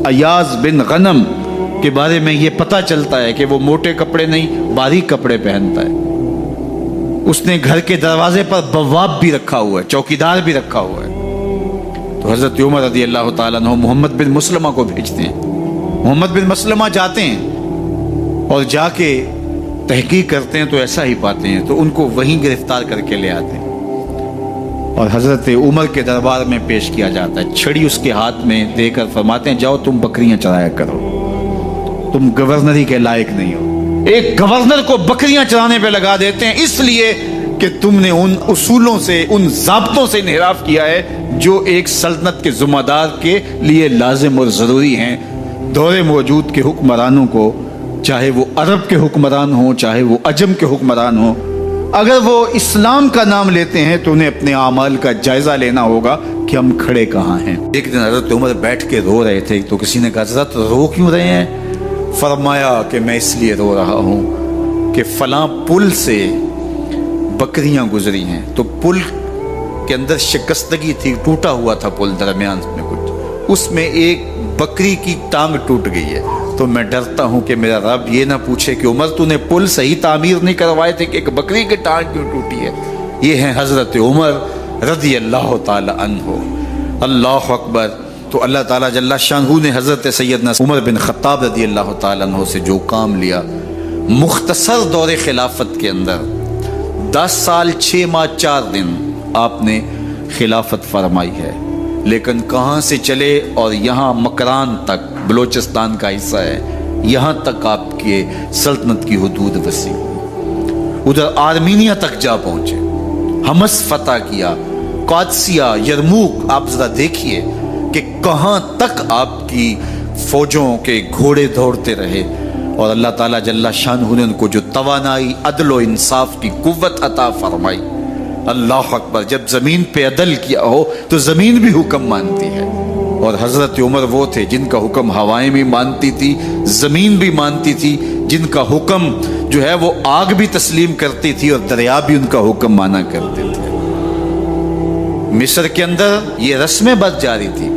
ایاز بن غنم کے بارے میں یہ پتہ چلتا ہے کہ وہ موٹے کپڑے نہیں باریک کپڑے پہنتا ہے. اس نے گھر کے دروازے پر بواب بھی رکھا ہوا ہے, چوکیدار بھی رکھا ہوا ہے. تو حضرت عمر رضی اللہ تعالیٰ عنہ محمد بن مسلمہ کو بھیجتے ہیں. محمد بن مسلمہ جاتے ہیں اور جا کے تحقیق کرتے ہیں تو ایسا ہی پاتے ہیں, تو ان کو وہیں گرفتار کر کے لے آتے ہیں اور حضرت عمر کے دربار میں پیش کیا جاتا ہے. چھڑی اس کے ہاتھ میں دے کر فرماتے ہیں جاؤ تم بکریاں چرایا کرو, تم گورنری کے لائق نہیں ہو. ایک گورنر کو بکریاں چرانے پہ لگا دیتے ہیں اس لیے کہ تم نے ان اصولوں سے, ان ضابطوں سے انحراف کیا ہے جو ایک سلطنت کے ذمہ دار کے لیے لازم اور ضروری ہیں. دور موجود کے حکمرانوں کو, چاہے وہ عرب کے حکمران ہوں چاہے وہ عجم کے حکمران ہوں, اگر وہ اسلام کا نام لیتے ہیں تو انہیں اپنے اعمال کا جائزہ لینا ہوگا کہ ہم کھڑے کہاں ہیں. ایک دن حضرت عمر بیٹھ کے رو رہے تھے تو کسی نے کہا حضرت رو کیوں رہے ہیں؟ فرمایا کہ میں اس لیے رو رہا ہوں کہ فلاں پل سے بکریاں گزری ہیں, تو پل کے اندر شکستگی تھی, ٹوٹا ہوا تھا پل درمیان میں کچھ, اس میں ایک بکری کی ٹانگ ٹوٹ گئی ہے. تو میں ڈرتا ہوں کہ میرا رب یہ نہ پوچھے کہ عمر تو نے پل صحیح تعمیر نہیں کروائے تھے کہ ایک بکری کی ٹانگ کیوں ٹوٹی ہے. یہ ہیں حضرت عمر رضی اللہ تعالی عنہ. اللہ اکبر. تو اللہ تعالیٰ جل شانہ نے حضرت سیدنا عمر بن خطاب رضی اللہ تعالیٰ عنہ سے جو کام لیا, مختصر دور خلافت کے اندر 10 سال 6 ماہ 4 دن آپ نے خلافت فرمائی ہے, لیکن کہاں سے چلے اور یہاں مکران تک, بلوچستان کا حصہ ہے, یہاں تک آپ کے سلطنت کی حدود وسیع, ادھر آرمینیا تک جا پہنچے, حمص فتح کیا, قادسیہ, یرموک. آپ ذرا دیکھیے کہ کہاں تک آپ کی فوجوں کے گھوڑے دوڑتے رہے, اور اللہ تعالیٰ جل شانہ نے ان کو جو توانائی, عدل و انصاف کی قوت عطا فرمائی. اللہ اکبر. جب زمین پہ عدل کیا ہو تو زمین بھی حکم مانتی ہے, اور حضرت عمر وہ تھے جن کا حکم ہوائیں بھی مانتی تھی, زمین بھی مانتی تھی, جن کا حکم جو ہے وہ آگ بھی تسلیم کرتی تھی اور دریا بھی ان کا حکم مانا کرتے تھے. مصر کے اندر یہ رسمیں بس جاری تھی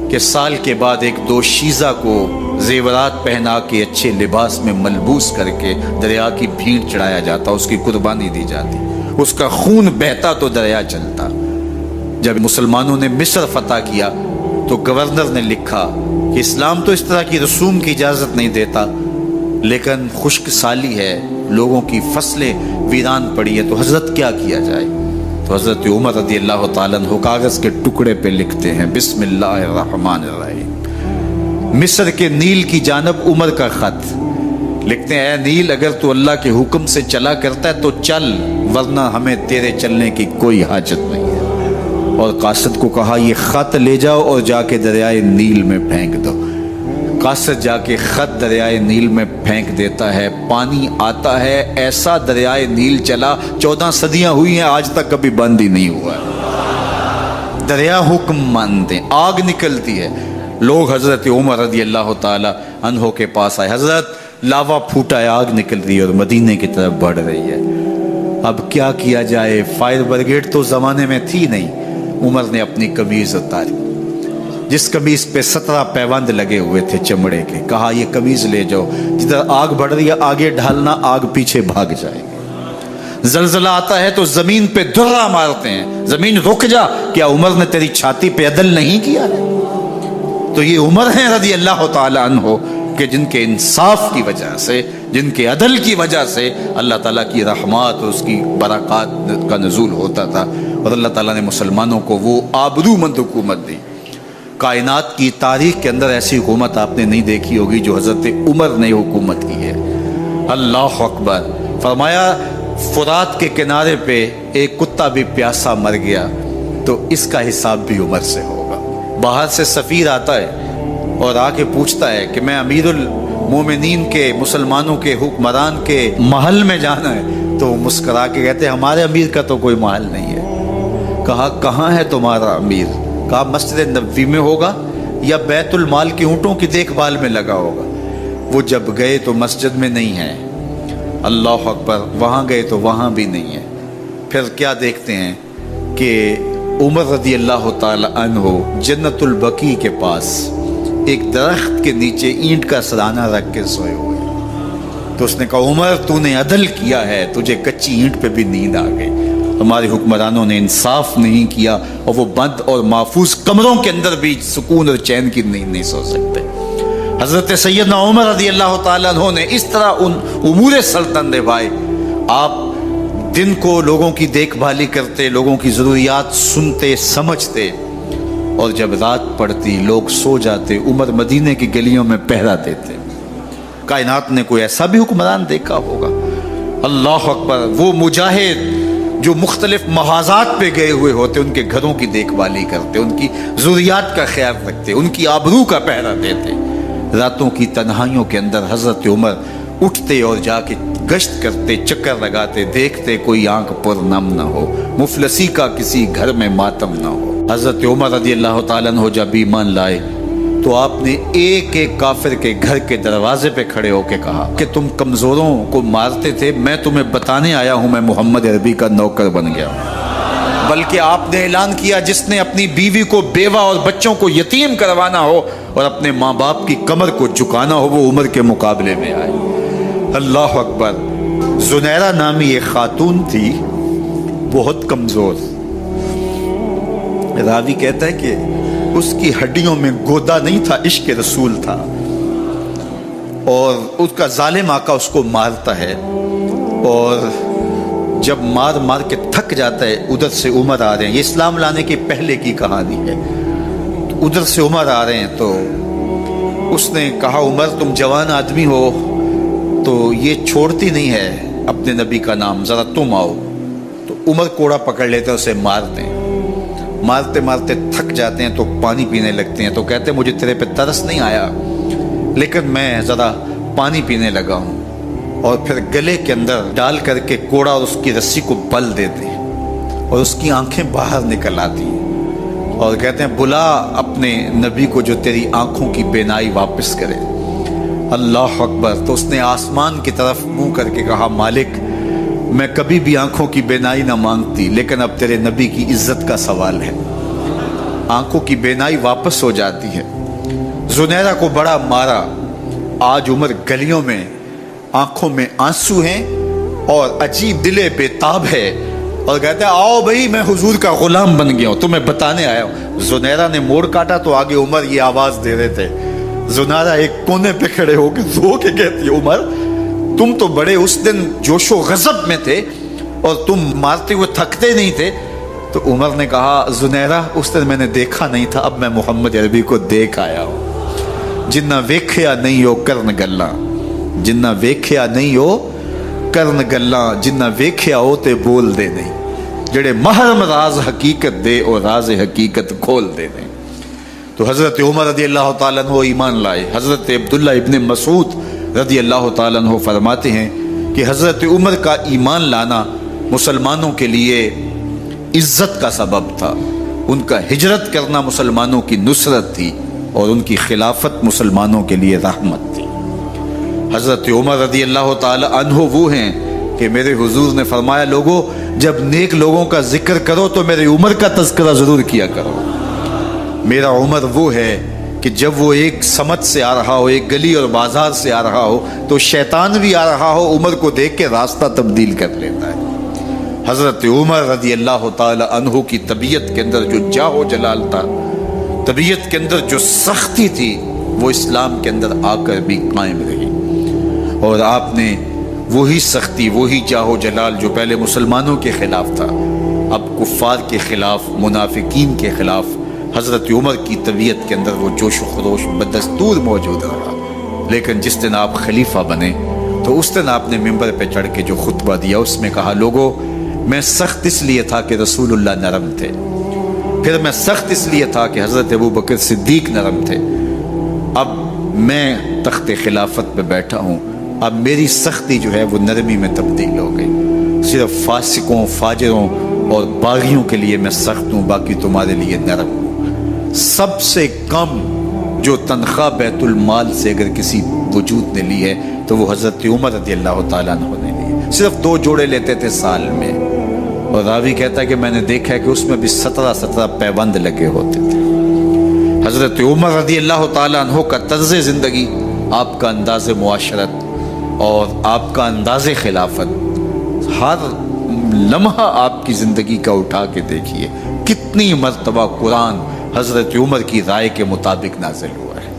کہ سال کے بعد ایک دو شیزہ کو زیورات پہنا کے اچھے لباس میں ملبوس کر کے دریا کی بھیڑ چڑھایا جاتا, اس کی قربانی دی جاتی, اس کا خون بہتا تو دریا چلتا. جب مسلمانوں نے مصر فتح کیا تو گورنر نے لکھا کہ اسلام تو اس طرح کی رسوم کی اجازت نہیں دیتا, لیکن خشک سالی ہے, لوگوں کی فصلیں ویران پڑی ہے, تو حضرت کیا کیا جائے؟ تو حضرت عمر رضی اللہ تعالیٰ عنہ کاغذ کے ٹکڑے پہ لکھتے ہیں بسم اللہ الرحمن الرحیم. مصر کے نیل کی جانب عمر کا خط لکھتے ہیں, اے نیل اگر تو اللہ کے حکم سے چلا کرتا ہے تو چل, ورنہ ہمیں تیرے چلنے کی کوئی حاجت نہیں ہے. اور قاصد کو کہا یہ خط لے جاؤ اور جا کے دریائے نیل میں پھینک دو. قاصد جا کے خط دریائے نیل میں پھینک دیتا ہے, پانی آتا ہے, ایسا دریائے نیل چلا 14 صدیاں ہوئی ہیں آج تک کبھی بند ہی نہیں ہوا. دریا حکم مانتے, آگ نکلتی ہے. لوگ حضرت عمر رضی اللہ تعالی عنہ کے پاس آئے, حضرت لاوا پھوٹا ہے, آگ نکل رہی ہے اور مدینے کی طرف بڑھ رہی ہے, اب کیا کیا جائے؟ فائر بریگیڈ تو زمانے میں تھی نہیں. عمر نے اپنی قمیض اتاری, جس قمیض پہ 17 پیوند لگے ہوئے تھے چمڑے کے, کہا یہ قمیض لے جاؤ, جدھر آگ بڑھ رہی ہے آگے ڈھالنا, آگ پیچھے بھاگ جائے گی. زلزلہ آتا ہے تو زمین پہ دھرا مارتے ہیں, زمین رک جا, کیا عمر نے تیری چھاتی پہ عدل نہیں کیا ہے؟ تو یہ عمر ہیں رضی اللہ تعالی عنہ کہ جن کے انصاف کی وجہ سے, جن کے عدل کی وجہ سے اللہ تعالیٰ کی رحمات اور اس کی برکات کا نزول ہوتا تھا, اور اللہ تعالیٰ نے مسلمانوں کو وہ آبرو مند حکومت دی. کائنات کی تاریخ کے اندر ایسی حکومت آپ نے نہیں دیکھی ہوگی جو حضرت عمر نے حکومت کی ہے. اللہ اکبر. فرمایا فرات کے کنارے پہ ایک کتا بھی پیاسا مر گیا تو اس کا حساب بھی عمر سے ہوگا. باہر سے سفیر آتا ہے اور آ کے پوچھتا ہے کہ میں امیر المومنین کے, مسلمانوں کے حکمران کے محل میں جانا ہے, تو وہ مسکرا کے کہتے ہیں ہمارے امیر کا تو کوئی محل نہیں ہے. کہا کہاں ہے تمہارا امیر؟ کہا مسجد نبوی میں ہوگا یا بیت المال کے اونٹوں کی دیکھ بھال میں لگا ہوگا. وہ جب گئے تو مسجد میں نہیں ہے, اللہ اکبر. وہاں گئے تو وہاں بھی نہیں ہے. پھر کیا دیکھتے ہیں کہ عمر رضی اللہ تعالی عنہ جنت البقیع کے پاس ایک درخت کے نیچے اینٹ کا سرانہ رکھ کے سوئے ہوئے. تو اس نے کہا عمر تو نے عدل کیا ہے, تجھے کچی اینٹ پہ بھی نیند آ گئی. ہمارے حکمرانوں نے انصاف نہیں کیا اور وہ بند اور محفوظ کمروں کے اندر بھی سکون اور چین کی نیند نہیں سو سکتے. حضرت سیدنا عمر رضی اللہ تعالیٰ عنہ نے اس طرح ان امور سلطنت نبھائے. آپ دن کو لوگوں کی دیکھ بھالی کرتے, لوگوں کی ضروریات سنتے سمجھتے, اور جب رات پڑتی لوگ سو جاتے عمر مدینے کی گلیوں میں پہرا دیتے. کائنات نے کوئی ایسا بھی حکمران دیکھا ہوگا؟ اللہ اکبر. وہ مجاہد جو مختلف محاذات پہ گئے ہوئے ہوتے ان کے گھروں کی دیکھ بھالی کرتے, ان کی ضروریات کا خیال رکھتے, ان کی آبرو کا پہرا دیتے. راتوں کی تنہائیوں کے اندر حضرت عمر اٹھتے اور جا کے گشت کرتے, چکر لگاتے, دیکھتے کوئی آنکھ پر نم نہ ہو, مفلسی کا کسی گھر میں ماتم نہ ہو. حضرت عمر رضی اللہ تعالیٰ عنہ جب ایمان لائے تو آپ نے ایک ایک کافر کے گھر کے دروازے پہ کھڑے ہو کے کہا کہ تم کمزوروں کو مارتے تھے, میں تمہیں بتانے آیا ہوں میں محمد عربی کا نوکر بن گیا ہوں. بلکہ آپ نے اعلان کیا جس نے اپنی بیوی کو, بیوہ اور بچوں کو یتیم کروانا ہو اور اپنے ماں باپ کی کمر کو جھکانا ہو وہ عمر کے مقابلے میں آئے. اللہ اکبر. زنیرہ نامی ایک خاتون تھی, بہت کمزور. راوی کہتا ہے کہ اس کی ہڈیوں میں گودا نہیں تھا, عشق رسول تھا, اور اس کا ظالم آقا اس کو مارتا ہے, اور جب مار مار کے تھک جاتا ہے ادھر سے عمر آ رہے ہیں. یہ اسلام لانے کے پہلے کی کہانی ہے. ادھر سے عمر آ رہے ہیں تو اس نے کہا عمر تم جوان آدمی ہو تو یہ چھوڑتی نہیں ہے اپنے نبی کا نام, ذرا تم آؤ. تو عمر کوڑا پکڑ لیتے ہیں, اسے مارتے ہیں. مارتے مارتے تھک جاتے ہیں تو پانی پینے لگتے ہیں. تو کہتے ہیں مجھے تیرے پہ ترس نہیں آیا لیکن میں ذرا پانی پینے لگا ہوں. اور پھر گلے کے اندر ڈال کر کے کوڑا اور اس کی رسی کو بل دیتے ہیں اور اس کی آنکھیں باہر نکل آتی ہیں, اور کہتے ہیں بلا اپنے نبی کو جو تیری آنکھوں کی بینائی واپس کرے. اللہ اکبر. تو اس نے آسمان کی طرف منہ کر کے کہا مالک میں کبھی بھی آنکھوں کی بینائی نہ مانگتی لیکن اب تیرے نبی کی عزت کا سوال ہے. آنکھوں کی بینائی واپس ہو جاتی ہے. زنیرہ کو بڑا مارا. آج عمر گلیوں میں آنکھوں میں آنسو ہیں اور عجیب دلے بے تاب ہے, اور کہتے ہیں آؤ بھائی میں حضور کا غلام بن گیا ہوں, تمہیں بتانے آیا ہوں. زنیرہ نے موڑ کاٹا تو آگے عمر یہ آواز دے رہے تھے. زنیرہ ایک کونے پہ کھڑے ہو کے رو کے کہتی عمر تم تو بڑے اس دن جوش و غضب میں تھے اور تم مارتے ہوئے تھکتے نہیں تھے. تو عمر نے کہا زنیرہ اس دن میں نے دیکھا نہیں تھا, اب میں محمد عربی کو دیکھ آیا ہوں. جنہ ویکھیا نہیں ہو کرن گلاں, جنہ ویکھیا نہیں ہو کرن گلاں, جنہ ویکھیا ہو تے بول دے نہیں, جڑے محرم راز حقیقت دے اور راز حقیقت کھول دے نہیں. تو حضرت عمر رضی اللہ تعالیٰ عنہ ایمان لائے. حضرت عبداللہ ابن مسعود رضی اللہ تعالیٰ عنہ فرماتے ہیں کہ حضرت عمر کا ایمان لانا مسلمانوں کے لیے عزت کا سبب تھا. ان کا ہجرت کرنا مسلمانوں کی نصرت تھی اور ان کی خلافت مسلمانوں کے لیے رحمت تھی. حضرت عمر رضی اللہ تعالیٰ عنہ وہ ہیں کہ میرے حضور نے فرمایا لوگوں جب نیک لوگوں کا ذکر کرو تو میرے عمر کا تذکرہ ضرور کیا کرو. میرا عمر وہ ہے کہ جب وہ ایک سمت سے آ رہا ہو, ایک گلی اور بازار سے آ رہا ہو تو شیطان بھی آ رہا ہو, عمر کو دیکھ کے راستہ تبدیل کر لیتا ہے. حضرت عمر رضی اللہ تعالی عنہ کی طبیعت کے اندر جو جاہ و جلال تھا, طبیعت کے اندر جو سختی تھی, وہ اسلام کے اندر آ کر بھی قائم رہی. اور آپ نے وہی سختی, وہی جاہ و جلال جو پہلے مسلمانوں کے خلاف تھا, اب کفار کے خلاف, منافقین کے خلاف حضرت عمر کی طبیعت کے اندر وہ جوش و خروش بدستور موجود رہا. لیکن جس دن آپ خلیفہ بنے تو اس دن آپ نے ممبر پہ چڑھ کے جو خطبہ دیا اس میں کہا لوگوں میں سخت اس لیے تھا کہ رسول اللہ نرم تھے, پھر میں سخت اس لیے تھا کہ حضرت ابوبکر صدیق نرم تھے, اب میں تخت خلافت پہ بیٹھا ہوں, اب میری سختی جو ہے وہ نرمی میں تبدیل ہو گئی. صرف فاسقوں, فاجروں اور باغیوں کے لیے میں سخت ہوں, باقی تمہارے لیے نرم ہوں. سب سے کم جو تنخواہ بیت المال سے اگر کسی وجود نے لی ہے تو وہ حضرت عمر رضی اللہ تعالیٰ عنہ نے لی. صرف 2 جوڑے لیتے تھے سال میں, اور راوی کہتا ہے کہ میں نے دیکھا ہے کہ اس میں بھی 17 پیوند لگے ہوتے تھے. حضرت عمر رضی اللہ تعالیٰ عنہ کا طرز زندگی، آپ کا انداز معاشرت اور آپ کا انداز خلافت، ہر لمحہ آپ کی زندگی کا اٹھا کے دیکھیے کتنی مرتبہ قرآن حضرت عمر کی رائے کے مطابق نازل ہوا ہے۔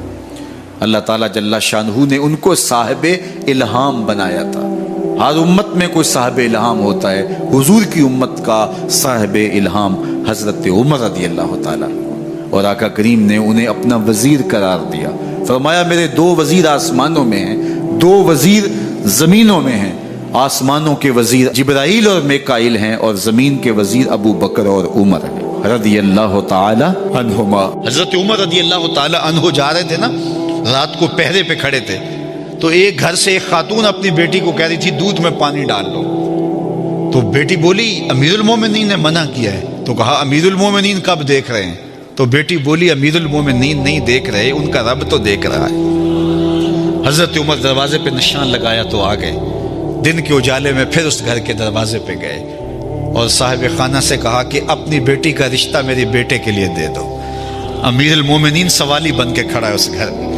اللہ تعالیٰ جل شانہ نے ان کو صاحب الہام بنایا تھا۔ ہر امت میں کوئی صاحب الہام ہوتا ہے، حضور کی امت کا صاحب الہام حضرت عمر رضی اللہ تعالیٰ، اور آقا کریم نے انہیں اپنا وزیر قرار دیا۔ فرمایا میرے 2 وزیر آسمانوں میں ہیں، 2 وزیر زمینوں میں ہیں۔ آسمانوں کے وزیر جبرائیل اور میکائیل ہیں، اور زمین کے وزیر ابو بکر اور عمر ہیں رضی اللہ تعالی عنہما۔ حضرت عمر رضی اللہ تعالی عنہ جا رہے تھے نا، رات کو پہرے پہ کھڑے تھے، تو ایک گھر سے ایک خاتون اپنی بیٹی کو کہہ رہی تھی دودھ میں پانی ڈال لو، تو بیٹی بولی امیر المومنین نے منع کیا ہے۔ تو کہا امیر المومنین کب دیکھ رہے ہیں؟ تو بیٹی بولی امیر المومنین نہیں دیکھ رہے، ان کا رب تو دیکھ رہا ہے۔ حضرت عمر دروازے پہ نشان لگایا تو آ گئے۔ دن کے اجالے میں پھر اس گھر کے دروازے پہ گئے اور صاحب خانہ سے کہا کہ اپنی بیٹی کا رشتہ میرے بیٹے کے لیے دے دو۔ امیر المومنین سوالی بن کے کھڑا ہے اس گھر میں،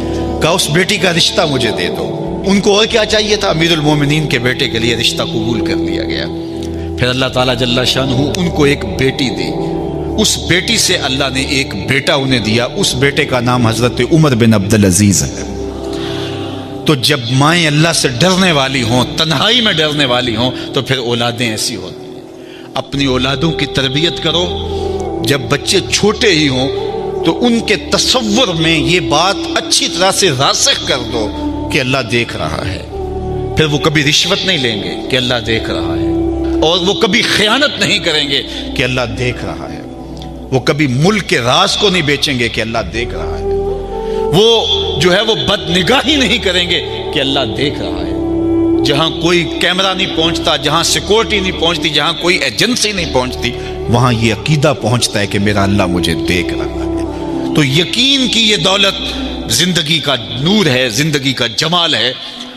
کہا اس بیٹی کا رشتہ مجھے دے دو۔ ان کو اور کیا چاہیے تھا؟ امیر المومنین کے بیٹے کے لیے رشتہ قبول کر لیا گیا۔ پھر اللہ تعالیٰ جل شانہ ان کو ایک بیٹی دی، اس بیٹی سے اللہ نے ایک بیٹا انہیں دیا، اس بیٹے کا نام حضرت عمر بن عبدالعزیز ہے۔ تو جب مائیں اللہ سے ڈرنے والی ہوں، تنہائی میں ڈرنے والی ہوں، تو پھر اولادیں ایسی ہوتی ہیں۔ اپنی اولادوں کی تربیت کرو، جب بچے چھوٹے ہی ہوں تو ان کے تصور میں یہ بات اچھی طرح سے راسخ کر دو کہ اللہ دیکھ رہا ہے۔ پھر وہ کبھی رشوت نہیں لیں گے کہ اللہ دیکھ رہا ہے، اور وہ کبھی خیانت نہیں کریں گے کہ اللہ دیکھ رہا ہے، وہ کبھی ملک کے راز کو نہیں بیچیں گے کہ اللہ دیکھ رہا ہے، وہ جو ہے وہ بد نگاہی نہیں کریں گے کہ اللہ دیکھ رہا ہے۔ جہاں کوئی کیمرہ نہیں پہنچتا، جہاں سیکورٹی نہیں پہنچتی، جہاں کوئی ایجنسی نہیں پہنچتی، وہاں یہ عقیدہ پہنچتا ہے کہ میرا اللہ مجھے دیکھ رہا ہے۔ تو یقین کی یہ دولت زندگی کا نور ہے، زندگی کا جمال ہے،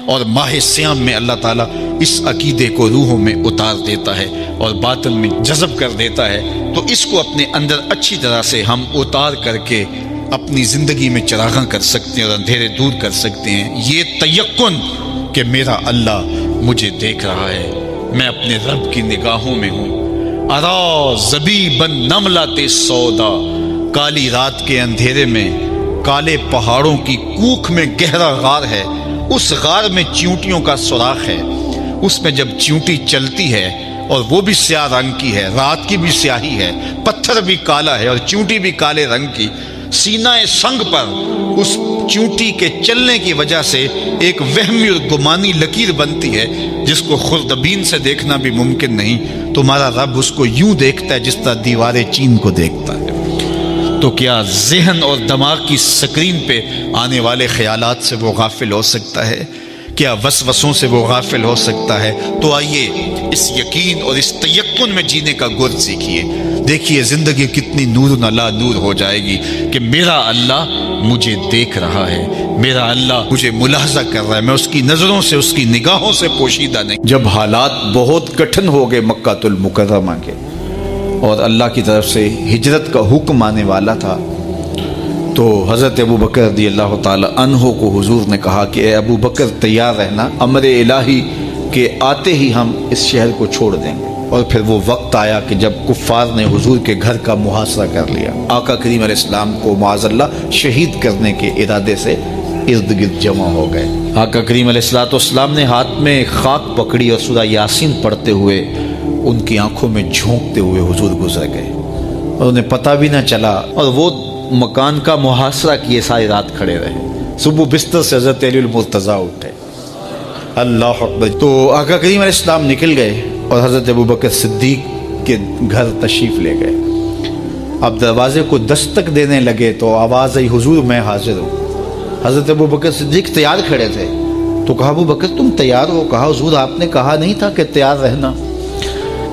اور ماہ سیام میں اللہ تعالیٰ اس عقیدے کو روحوں میں اتار دیتا ہے اور باطن میں جذب کر دیتا ہے۔ تو اس کو اپنے اندر اچھی طرح سے ہم اتار کر کے اپنی زندگی میں چراغاں کر سکتے ہیں اور اندھیرے دور کر سکتے ہیں۔ یہ تیقن کہ میرا اللہ مجھے دیکھ رہا ہے، میں اپنے رب کی نگاہوں میں ہوں۔ ارا زبیباً نملۃ سودا، کالی رات کے اندھیرے میں کالے پہاڑوں کی کوکھ میں گہرا غار ہے، اس غار میں چیونٹیوں کا سوراخ ہے، اس میں جب چیونٹی چلتی ہے اور وہ بھی سیاہ رنگ کی ہے، رات کی بھی سیاہی ہے، پتھر بھی کالا ہے اور چیونٹی بھی کالے رنگ کی، سینہ سنگ پر اس چیونٹی کے چلنے کی وجہ سے ایک وہمی اور گمانی لکیر بنتی ہے جس کو خوردبین سے دیکھنا بھی ممکن نہیں۔ تمہارا رب اس کو یوں دیکھتا ہے جس طرح دیوارے چین کو دیکھتا ہے۔ تو کیا ذہن اور دماغ کی سکرین پہ آنے والے خیالات سے وہ غافل ہو سکتا ہے؟ کیا وسوسوں سے وہ غافل ہو سکتا ہے؟ تو آئیے اس یقین اور اس تیقن میں جینے کا گر سیکھیے۔ دیکھیے زندگی کتنی نور نلا نور ہو جائے گی کہ میرا اللہ مجھے دیکھ رہا ہے، میرا اللہ مجھے ملاحظہ کر رہا ہے، میں اس کی نظروں سے، اس کی نگاہوں سے پوشیدہ نہیں۔ جب حالات بہت کٹھن ہو گئے مکہ المکرمہ کے اور اللہ کی طرف سے ہجرت کا حکم آنے والا تھا، تو حضرت ابو بکر رضی اللہ تعالی عنہ کو حضور نے کہا کہ اے ابو بکر تیار رہنا، امر الہی کے آتے ہی ہم اس شہر کو چھوڑ دیں گے۔ اور پھر وہ وقت آیا کہ جب کفار نے حضور کے گھر کا محاصرہ کر لیا، آقا کریم علیہ السلام کو معاذ اللہ شہید کرنے کے ارادے سے ارد گرد جمع ہو گئے۔ آقا کریم علیہ السلام نے ہاتھ میں خاک پکڑی اور سورہ یاسین پڑھتے ہوئے ان کی آنکھوں میں جھونکتے ہوئے حضور گزر گئے اور انہیں پتہ بھی نہ چلا، اور وہ مکان کا محاصرہ کیے ساری رات کھڑے رہے۔ صبح بستر سے حضرت علی المرتضیٰ اٹھے، اللہ اکبر، تو آقا کریم علیہ السلام نکل گئے اور حضرت ابو بکر صدیق کے گھر تشریف لے گئے۔ اب دروازے کو دستک دینے لگے تو آواز آئی حضور میں حاضر ہوں۔ حضرت ابو بکر صدیق تیار کھڑے تھے، تو کہا ابو بکر تم تیار ہو؟ کہا حضور آپ نے کہا نہیں تھا کہ تیار رہنا،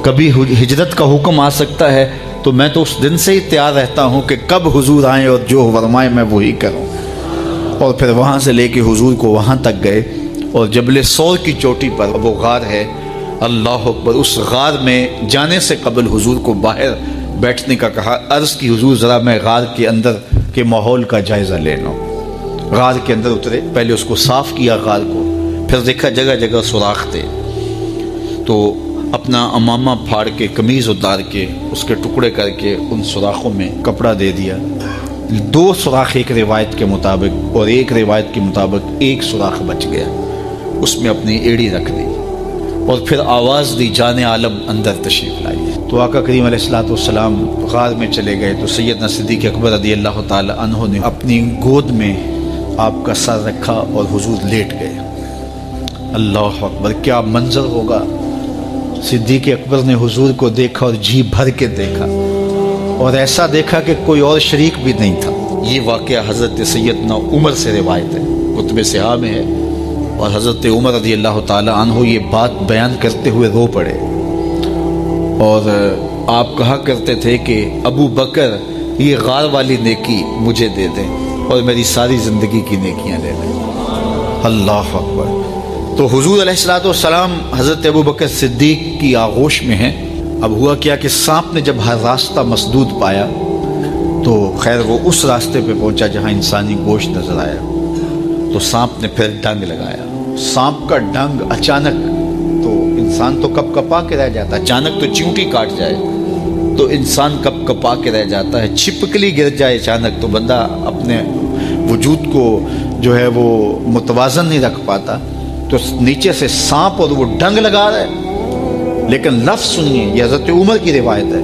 کبھی ہجرت کا حکم آ سکتا ہے، تو میں تو اس دن سے ہی تیار رہتا ہوں کہ کب حضور آئیں اور جو فرمائیں میں وہی کروں۔ اور پھر وہاں سے لے کے حضور کو وہاں تک گئے، اور جبل سور کی چوٹی پر وہ غار ہے، اللہ اکبر، اس غار میں جانے سے قبل حضور کو باہر بیٹھنے کا کہا، عرض کی حضور ذرا میں غار کے اندر کہ ماحول کا جائزہ لے لو۔ غار کے اندر اترے، پہلے اس کو صاف کیا غار کو، پھر دیکھا جگہ جگہ سوراخ تھے، تو اپنا امامہ پھاڑ کے قمیض اتار کے اس کے ٹکڑے کر کے ان سوراخوں میں کپڑا دے دیا۔ 2 سوراخ ایک روایت کے مطابق، اور ایک روایت کے مطابق 1 سوراخ بچ گیا، اس میں اپنی ایڑی رکھ دی، اور پھر آواز دی جان عالم اندر تشریف لائی۔ تو آقا کریم علیہ الصلوۃ والسلام غار میں چلے گئے، تو سیدنا صدیق اکبر رضی اللہ تعالی عنہ نے اپنی گود میں آپ کا سر رکھا اور حضور لیٹ گئے۔ اللہ اکبر، کیا منظر ہوگا! صدیق اکبر نے حضور کو دیکھا اور جی بھر کے دیکھا، اور ایسا دیکھا کہ کوئی اور شریک بھی نہیں تھا۔ یہ واقعہ حضرت سیدنا عمر سے روایت ہے، کتب صحاح میں ہے، اور حضرت عمر رضی اللہ تعالی عنہ یہ بات بیان کرتے ہوئے رو پڑے، اور آپ کہا کرتے تھے کہ ابو بکر یہ غار والی نیکی مجھے دے دیں اور میری ساری زندگی کی نیکیاں لے لیں۔ اللہ اکبر۔ تو حضور علیہ الصلوۃ والسلام حضرت ابو بکر صدیق کی آغوش میں ہیں۔ اب ہوا کیا کہ سانپ نے جب ہر راستہ مسدود پایا تو خیر وہ اس راستے پہ پہنچا جہاں انسانی گوشت نظر آیا، تو سانپ نے پھر ڈنگ لگایا۔ سانپ کا ڈنگ اچانک، تو انسان تو کپ کپا کے رہ جاتا ہے، اچانک تو چیونٹی کاٹ جائے تو انسان کپ کپا کے رہ جاتا ہے، چھپکلی گر جائے اچانک تو بندہ اپنے وجود کو جو ہے وہ متوازن نہیں رکھ پاتا۔ تو نیچے سے سانپ اور وہ ڈنگ لگا رہا ہے، لیکن لفظ سنیے، یہ حضرت عمر کی روایت ہے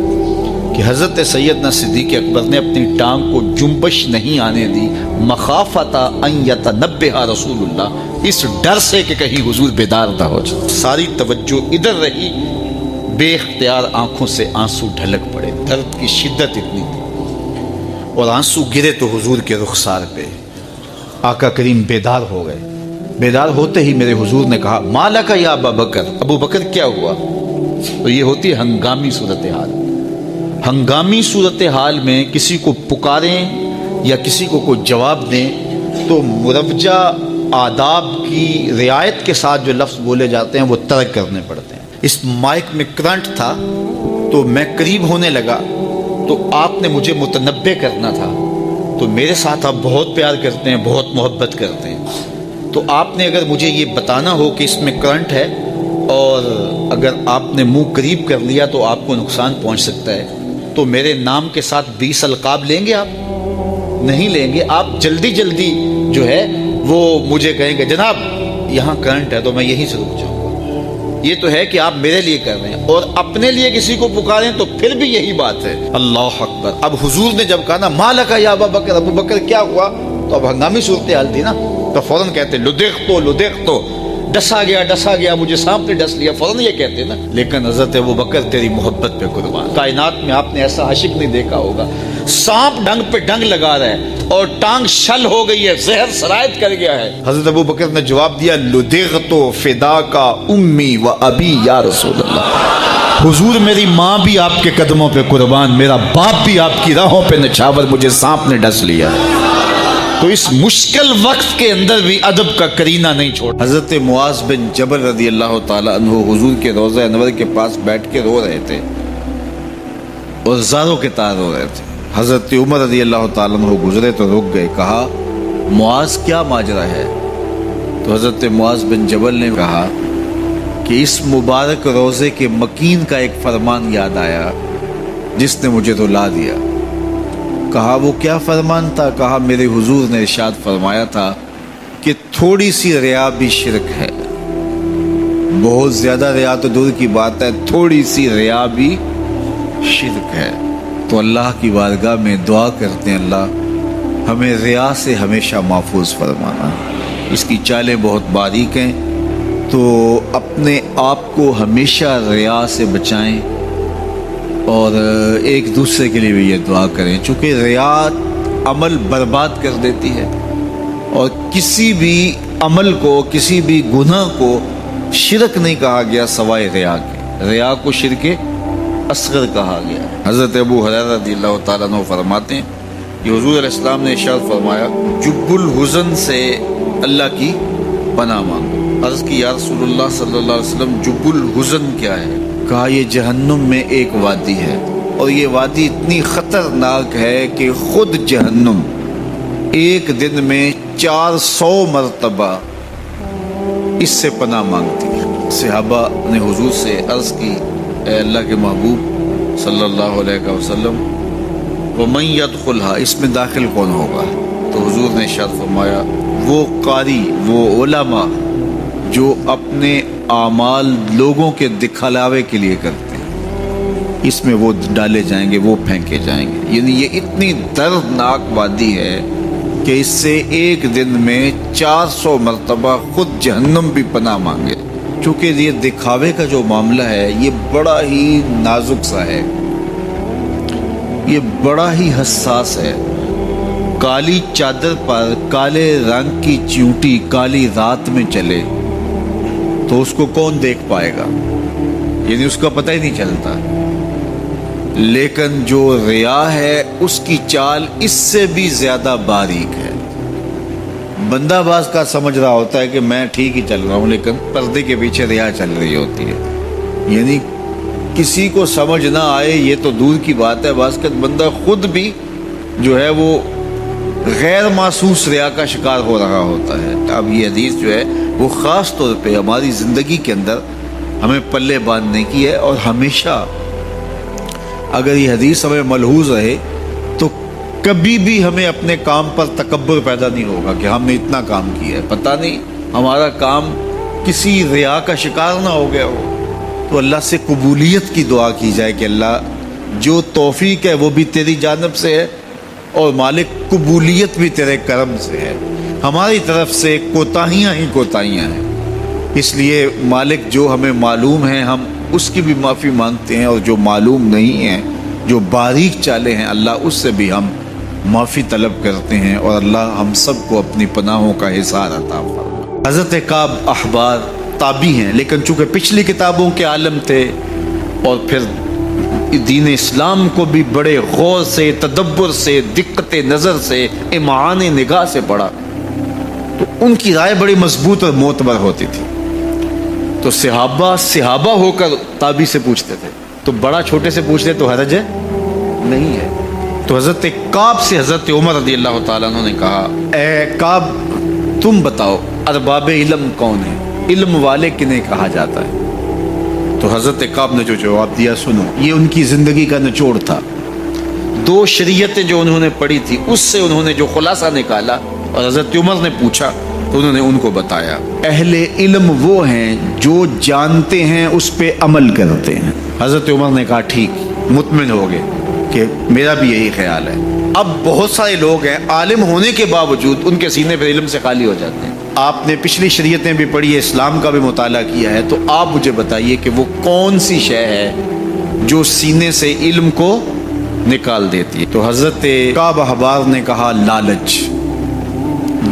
کہ حضرت سیدنا صدیق اکبر نے اپنی ٹانگ کو جنبش نہیں آنے دی، مخافت ان یتنبہ رسول اللہ، اس ڈر سے کہ کہیں حضور بیدار نہ ہو جائے۔ ساری توجہ ادھر رہی، بے اختیار آنکھوں سے آنسو ڈھلک پڑے، درد کی شدت اتنی تھی، اور آنسو گرے تو حضور کے رخسار پہ۔ آقا کریم بیدار ہو گئے۔ بیدار ہوتے ہی میرے حضور نے کہا ما لک یا ابا بکر، ابو بکر کیا ہوا؟ تو یہ ہوتی ہے ہنگامی صورتحال۔ ہنگامی صورتحال میں کسی کو پکاریں یا کسی کو کوئی جواب دیں تو مروجہ آداب کی رعایت کے ساتھ جو لفظ بولے جاتے ہیں وہ ترک کرنے پڑتے ہیں۔ اس مائک میں کرنٹ تھا تو میں قریب ہونے لگا تو آپ نے مجھے متنبہ کرنا تھا، تو میرے ساتھ آپ بہت پیار کرتے ہیں، بہت محبت کرتے ہیں، تو آپ نے اگر مجھے یہ بتانا ہو کہ اس میں کرنٹ ہے اور اگر آپ نے منہ قریب کر لیا تو آپ کو نقصان پہنچ سکتا ہے، تو میرے نام کے ساتھ 20 القاب لیں گے آپ؟ نہیں لیں گے۔ آپ جلدی جلدی جو ہے وہ مجھے کہیں گے جناب یہاں کرنٹ ہے، تو میں یہیں سے رک جاؤں گا۔ یہ تو ہے کہ آپ میرے لیے کر رہے ہیں، اور اپنے لیے کسی کو پکاریں تو پھر بھی یہی بات ہے۔ اللہ اکبر۔ اب حضور نے جب کہا نا ما لک یا ابا بکر، ابو بکر کیا ہوا، تو اب ہنگامی صورتحال تھی نا، تو فوراً کہتے لدغت، ڈسا گیا مجھے سانپ نے ڈس لیا، فوراً یہ کہتے نا۔ لیکن حضرت ابو بکر تیری محبت پہ قربان، کائنات میں آپ نے ایسا عاشق نہیں دیکھا ہوگا، سانپ ڈنگ پہ ڈنگ لگا رہا ہے اور ٹانگ شل ہو گئی ہے، زہر سرایت کر گیا ہے۔ حضرت ابو بکر نے جواب دیا لدغت فداک امی و ابی یا رسول اللہ، حضور میری ماں بھی آپ کے قدموں پہ قربان، میرا باپ بھی آپ کی راہوں پہ نچھاور، مجھے سانپ نے ڈس لیا ہے۔ تو اس مشکل وقت کے اندر بھی ادب کا کرینہ نہیں چھوڑ۔ حضرت معاذ بن جبل رضی اللہ تعالی عنہ حضور کے روضہ انور کے پاس بیٹھ کے رو رہے تھے اور زاروں کے تار رو رہے تھے۔ حضرت عمر رضی اللہ تعالی عنہ گزرے تو رک گئے، کہا معاذ کیا ماجرا ہے؟ تو حضرت معاذ بن جبل نے کہا کہ اس مبارک روضے کے مکین کا ایک فرمان یاد آیا جس نے مجھے رلا دیا۔ کہا وہ کیا فرمان تھا؟ کہا میرے حضور نے ارشاد فرمایا تھا کہ تھوڑی سی ریا بھی شرک ہے، بہت زیادہ ریا تو دور کی بات ہے، تھوڑی سی ریا بھی شرک ہے۔ تو اللہ کی بارگاہ میں دعا کرتے ہیں اللہ ہمیں ریا سے ہمیشہ محفوظ فرمانا۔ اس کی چالیں بہت باریک ہیں، تو اپنے آپ کو ہمیشہ ریا سے بچائیں اور ایک دوسرے کے لیے بھی یہ دعا کریں، چونکہ ریا عمل برباد کر دیتی ہے، اور کسی بھی عمل کو، کسی بھی گناہ کو شرک نہیں کہا گیا سوائے ریا کے، ریا کو شرک اصغر کہا گیا۔ حضرت ابو ہریرہ رضی اللہ تعالیٰ عنہ فرماتے ہیں کہ حضور علیہ السلام نے ارشاد فرمایا جب الحزن سے اللہ کی پناہ مانگو۔ عرض کی یا رسول اللہ صلی اللہ علیہ وسلم جب الحزن کیا ہے؟ کہا یہ جہنم میں ایک وادی ہے اور یہ وادی اتنی خطرناک ہے کہ خود جہنم ایک دن میں 400 مرتبہ اس سے پناہ مانگتی ہے۔ صحابہ نے حضور سے عرض کی، اے اللہ کے محبوب صلی اللہ علیہ وسلم، وَمَن يَدْخُلْهَا، اس میں داخل کون ہوگا؟ تو حضور نے ارشاد فرمایا، وہ قاری، وہ علماء جو اپنے اعمال لوگوں کے دکھلاوے کے لیے کرتے ہیں، اس میں وہ ڈالے جائیں گے، وہ پھینکے جائیں گے۔ یعنی یہ اتنی دردناک وادی ہے کہ اس سے ایک دن میں 400 مرتبہ خود جہنم بھی پناہ مانگے۔ چونکہ یہ دکھاوے کا جو معاملہ ہے یہ بڑا ہی نازک سا ہے، یہ بڑا ہی حساس ہے۔ کالی چادر پر کالے رنگ کی چیونٹی کالی رات میں چلے تو اس کو کون دیکھ پائے گا؟ یعنی اس کا پتہ ہی نہیں چلتا۔ لیکن جو ریا ہے اس کی چال اس سے بھی زیادہ باریک ہے۔ بندہ باز کا سمجھ رہا ہوتا ہے کہ میں ٹھیک ہی چل رہا ہوں، لیکن پردے کے پیچھے ریا چل رہی ہوتی ہے۔ یعنی کسی کو سمجھ نہ آئے یہ تو دور کی بات ہے، بعض کا بندہ خود بھی جو ہے وہ غیر محسوس ریا کا شکار ہو رہا ہوتا ہے۔ اب یہ حدیث جو ہے وہ خاص طور پہ ہماری زندگی کے اندر ہمیں پلے باندھنے کی ہے، اور ہمیشہ اگر یہ حدیث ہمیں ملحوظ رہے تو کبھی بھی ہمیں اپنے کام پر تکبر پیدا نہیں ہوگا کہ ہم نے اتنا کام کیا ہے، پتہ نہیں ہمارا کام کسی ریا کا شکار نہ ہو گیا ہو۔ تو اللہ سے قبولیت کی دعا کی جائے کہ اللہ جو توفیق ہے وہ بھی تیری جانب سے ہے، اور مالک قبولیت بھی تیرے کرم سے ہے، ہماری طرف سے کوتاہیاں ہی کوتاہیاں ہیں۔ اس لیے مالک جو ہمیں معلوم ہے ہم اس کی بھی معافی مانگتے ہیں، اور جو معلوم نہیں ہے، جو باریک چالیں ہیں، اللہ اس سے بھی ہم معافی طلب کرتے ہیں، اور اللہ ہم سب کو اپنی پناہوں کا حصار عطا فرمائے۔ حضرت کعب احبار تابعی ہیں، لیکن چونکہ پچھلی کتابوں کے عالم تھے اور پھر دین اسلام کو بھی بڑے غور سے، تدبر سے، دقت نظر سے، امعان نگاہ سے پڑھا، تو ان کی رائے بڑی مضبوط اور معتبر ہوتی تھی۔ تو صحابہ ہو کر تابعی سے پوچھتے تھے، تو بڑا چھوٹے سے پوچھتے تو حرج ہے نہیں ہے۔ تو حضرت کعب سے حضرت عمر رضی اللہ تعالیٰ عنہ نے کہا، اے کعب تم بتاؤ ارباب علم کون ہیں، علم والے کنہیں کہا جاتا ہے؟ تو حضرت کعب نے جو جواب دیا سنو، یہ ان کی زندگی کا نچوڑ تھا۔ 2 شریعتیں جو انہوں نے پڑھی تھی اس سے انہوں نے جو خلاصہ نکالا، اور حضرت عمر نے پوچھا تو انہوں نے ان کو بتایا، اہل علم وہ ہیں جو جانتے ہیں اس پہ عمل کرتے ہیں۔ حضرت عمر نے کہا ٹھیک، مطمئن ہو گئے کہ میرا بھی یہی خیال ہے۔ اب بہت سارے لوگ ہیں عالم ہونے کے باوجود ان کے سینے پہ علم سے خالی ہو جاتے ہیں۔ آپ نے پچھلی شریعتیں بھی پڑھی ہے، اسلام کا بھی مطالعہ کیا ہے، تو آپ مجھے بتائیے کہ وہ کون سی شے ہے جو سینے سے علم کو نکال دیتی ہے؟ تو حضرت کعب احبار نے کہا لالچ۔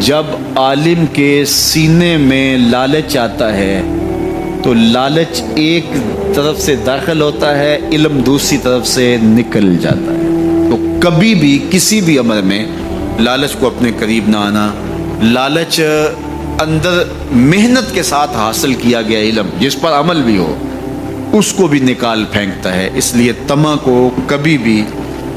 جب عالم کے سینے میں لالچ آتا ہے تو لالچ ایک طرف سے داخل ہوتا ہے، علم دوسری طرف سے نکل جاتا ہے۔ تو کبھی بھی کسی بھی امر میں لالچ کو اپنے قریب نہ آنا۔ لالچ اندر محنت کے ساتھ حاصل کیا گیا علم جس پر عمل بھی ہو اس کو بھی نکال پھینکتا ہے، اس لیے طمع کو کبھی بھی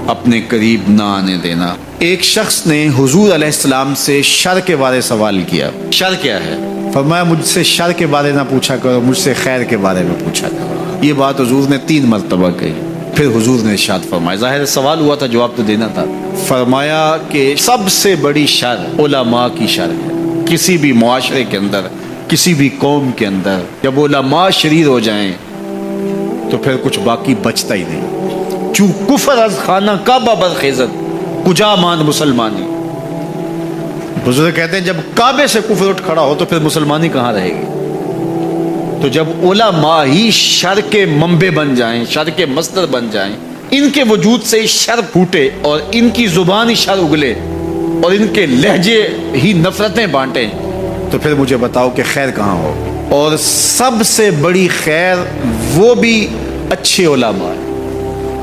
اپنے قریب نہ آنے دینا۔ ایک شخص نے حضور علیہ السلام سے شر کے بارے سوال کیا، شر کیا ہے؟ فرمایا مجھ سے شر کے بارے نہ پوچھا کرو، مجھ سے خیر کے بارے میں پوچھا کرو۔ یہ بات حضور نے 3 مرتبہ کہی۔ پھر حضور نے ارشاد فرمایا، ظاہر سوال ہوا تھا جواب تو دینا تھا، فرمایا کہ سب سے بڑی شر علماء کی شر ہے۔ کسی بھی معاشرے کے اندر، کسی بھی قوم کے اندر جب علماء شریر ہو جائیں تو پھر کچھ باقی بچتا ہی نہیں۔ چوں کفر از خانہ کعبہ برخیزد کجا ماند مسلمانی۔ بزرگ کہتے ہیں جب کعبے سے کفر اٹھ کھڑا ہو تو پھر مسلمانی کہاں رہے گی؟ تو جب علماء ہی شر کے منبع بن جائیں، شر کے مصدر بن جائیں، ان کے وجود سے شر پھوٹے اور ان کی زبان ہی شر اگلے اور ان کے لہجے ہی نفرتیں بانٹیں، تو پھر مجھے بتاؤ کہ خیر کہاں ہو؟ اور سب سے بڑی خیر وہ بھی اچھے علماء ہیں۔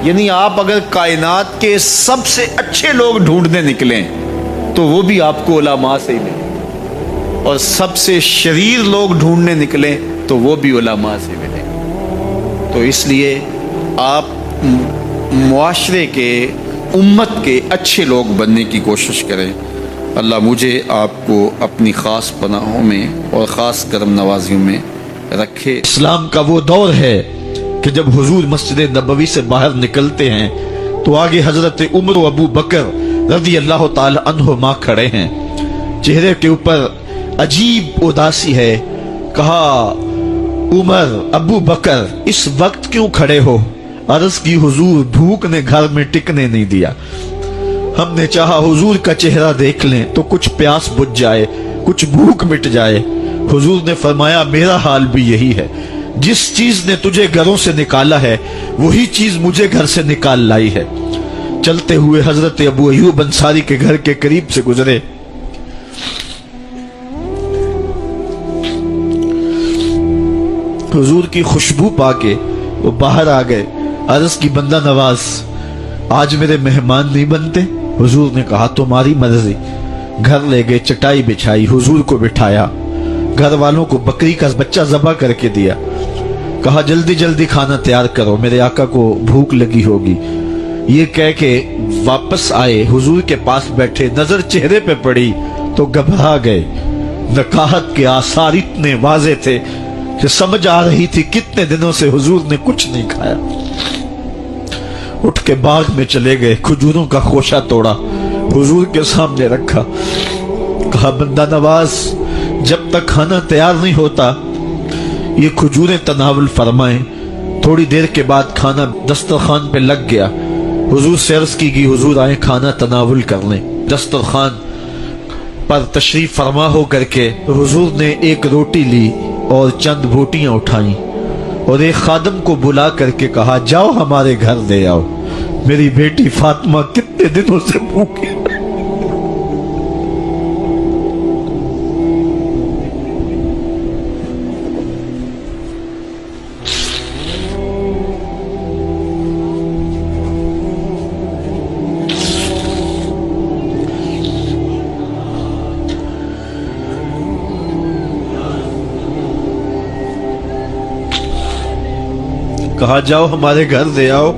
یعنی آپ اگر کائنات کے سب سے اچھے لوگ ڈھونڈنے نکلیں تو وہ بھی آپ کو علماء سے ہی ملیں، اور سب سے شریر لوگ ڈھونڈنے نکلیں تو وہ بھی علماء سے ملیں۔ تو اس لیے آپ معاشرے کے امت کے اچھے لوگ بننے کی کوشش کریں۔ اللہ مجھے آپ کو اپنی خاص پناہوں میں اور خاص کرم نوازیوں میں رکھے۔ اسلام کا وہ دور ہے کہ جب حضور مسجد نبوی سے باہر نکلتے ہیں تو آگے حضرت عمر و ابو بکر رضی اللہ تعالی عنہما کھڑے ہیں، چہرے کے اوپر عجیب اداسی ہے۔ کہا عمر ابو بکر اس وقت کیوں کھڑے ہو؟ عرض کی حضور بھوک نے گھر میں ٹکنے نہیں دیا، ہم نے چاہا حضور کا چہرہ دیکھ لیں تو کچھ پیاس بجھ جائے، کچھ بھوک مٹ جائے۔ حضور نے فرمایا میرا حال بھی یہی ہے، جس چیز نے تجھے گھروں سے نکالا ہے وہی چیز مجھے گھر سے نکال لائی ہے۔ چلتے ہوئے حضرت ابو ایوب انصاری کے گھر کے قریب سے گزرے، حضور کی خوشبو پا کے وہ باہر آ گئے۔ عرض کی بندہ نواز آج میرے مہمان نہیں بنتے؟ حضور نے کہا تمہاری مرضی۔ گھر لے گئے، چٹائی بچھائی، حضور کو بٹھایا، گھر والوں کو بکری کا بچہ ذبح کر کے دیا، کہا جلدی جلدی کھانا تیار کرو، میرے آقا کو بھوک لگی ہوگی۔ یہ کہہ کے واپس آئے، حضور کے پاس بیٹھے، نظر چہرے پہ پڑی تو گھبرا گئے۔ نکاحت کے آثار اتنے واضح تھے کہ سمجھ آ رہی تھی کتنے دنوں سے حضور نے کچھ نہیں کھایا۔ اٹھ کے باغ میں چلے گئے، کھجوروں کا خوشہ توڑا، حضور کے سامنے رکھا، کہا بندہ نواز جب تک کھانا تیار نہیں ہوتا یہ کھجوریں تناول فرمائیں۔ تھوڑی دیر کے بعد کھانا دسترخوان پہ لگ گیا، حضور سے عرض کی گئی حضور آئیں کھانا تناول کر لیں۔ دسترخوان پر تشریف فرما ہو کر کے حضور نے ایک روٹی لی اور چند بوٹیاں اٹھائیں اور ایک خادم کو بلا کر کے کہا جاؤ ہمارے گھر دے آؤ، میری بیٹی فاطمہ کتنے دنوں سے بھوکی۔ کہا جاؤ ہمارے گھر دے آؤ،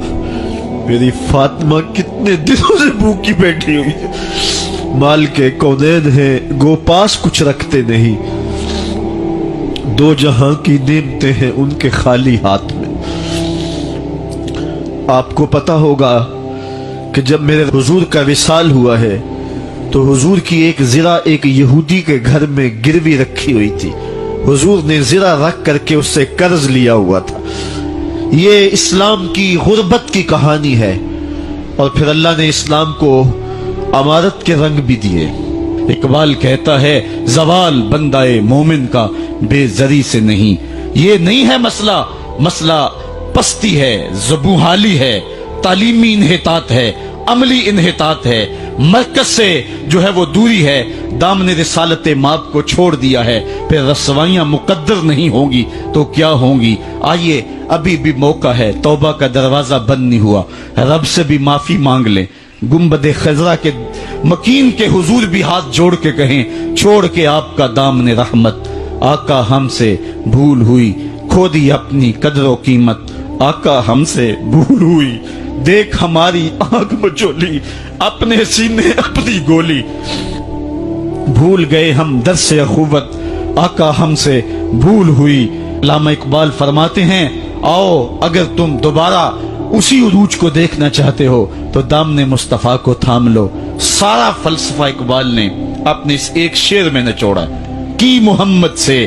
میری فاطمہ کتنے دنوں سے بھوکی بیٹھی ہوئی ہے۔ مال کے کونین ہیں گو پاس کچھ رکھتے نہیں، دو جہاں کی نعمتیں ہیں ان کے خالی ہاتھ میں۔ آپ کو پتا ہوگا کہ جب میرے حضور کا وصال ہوا ہے تو حضور کی ایک زرہ ایک یہودی کے گھر میں گروی رکھی ہوئی تھی، حضور نے زرہ رکھ کر کے اس سے قرض لیا ہوا تھا۔ یہ اسلام کی غربت کی کہانی ہے، اور پھر اللہ نے اسلام کو امارت کے رنگ بھی دیے۔ اقبال کہتا ہے زوال بندہ مومن کا بے زری سے نہیں، یہ نہیں ہے مسئلہ، مسئلہ پستی ہے، زبوحالی ہے، تعلیمی انحطاط ہے، عملی انحطاط ہے، مرکز سے جو ہے وہ دوری ہے، دامن رسالت ماب کو چھوڑ دیا ہے، پھر رسوائیاں مقدر نہیں ہوں گی تو کیا ہوں گی۔ آئیے ابھی بھی موقع ہے، توبہ کا دروازہ بند نہیں ہوا، رب سے بھی معافی مانگ لیں۔ گنبد خضرا کے مکین کے حضور بھی ہاتھ جوڑ کے کہیں چھوڑ کے آپ کا دامن رحمت، آقا ہم سے بھول ہوئی، کھو دی اپنی قدر و قیمت، آقا ہم سے بھول ہوئی، دیکھ ہماری آنکھ مچولی، اپنے سینے اپنی گولی، بھول گئے ہم درس اخوت، آقا ہم سے بھول ہوئی۔ علامہ اقبال فرماتے ہیں آؤ اگر تم دوبارہ اسی عروج کو دیکھنا چاہتے ہو تو دامن مصطفیٰ کو تھام لو۔ سارا فلسفہ اقبال نے اپنے اس ایک شعر میں نچوڑا کی محمد سے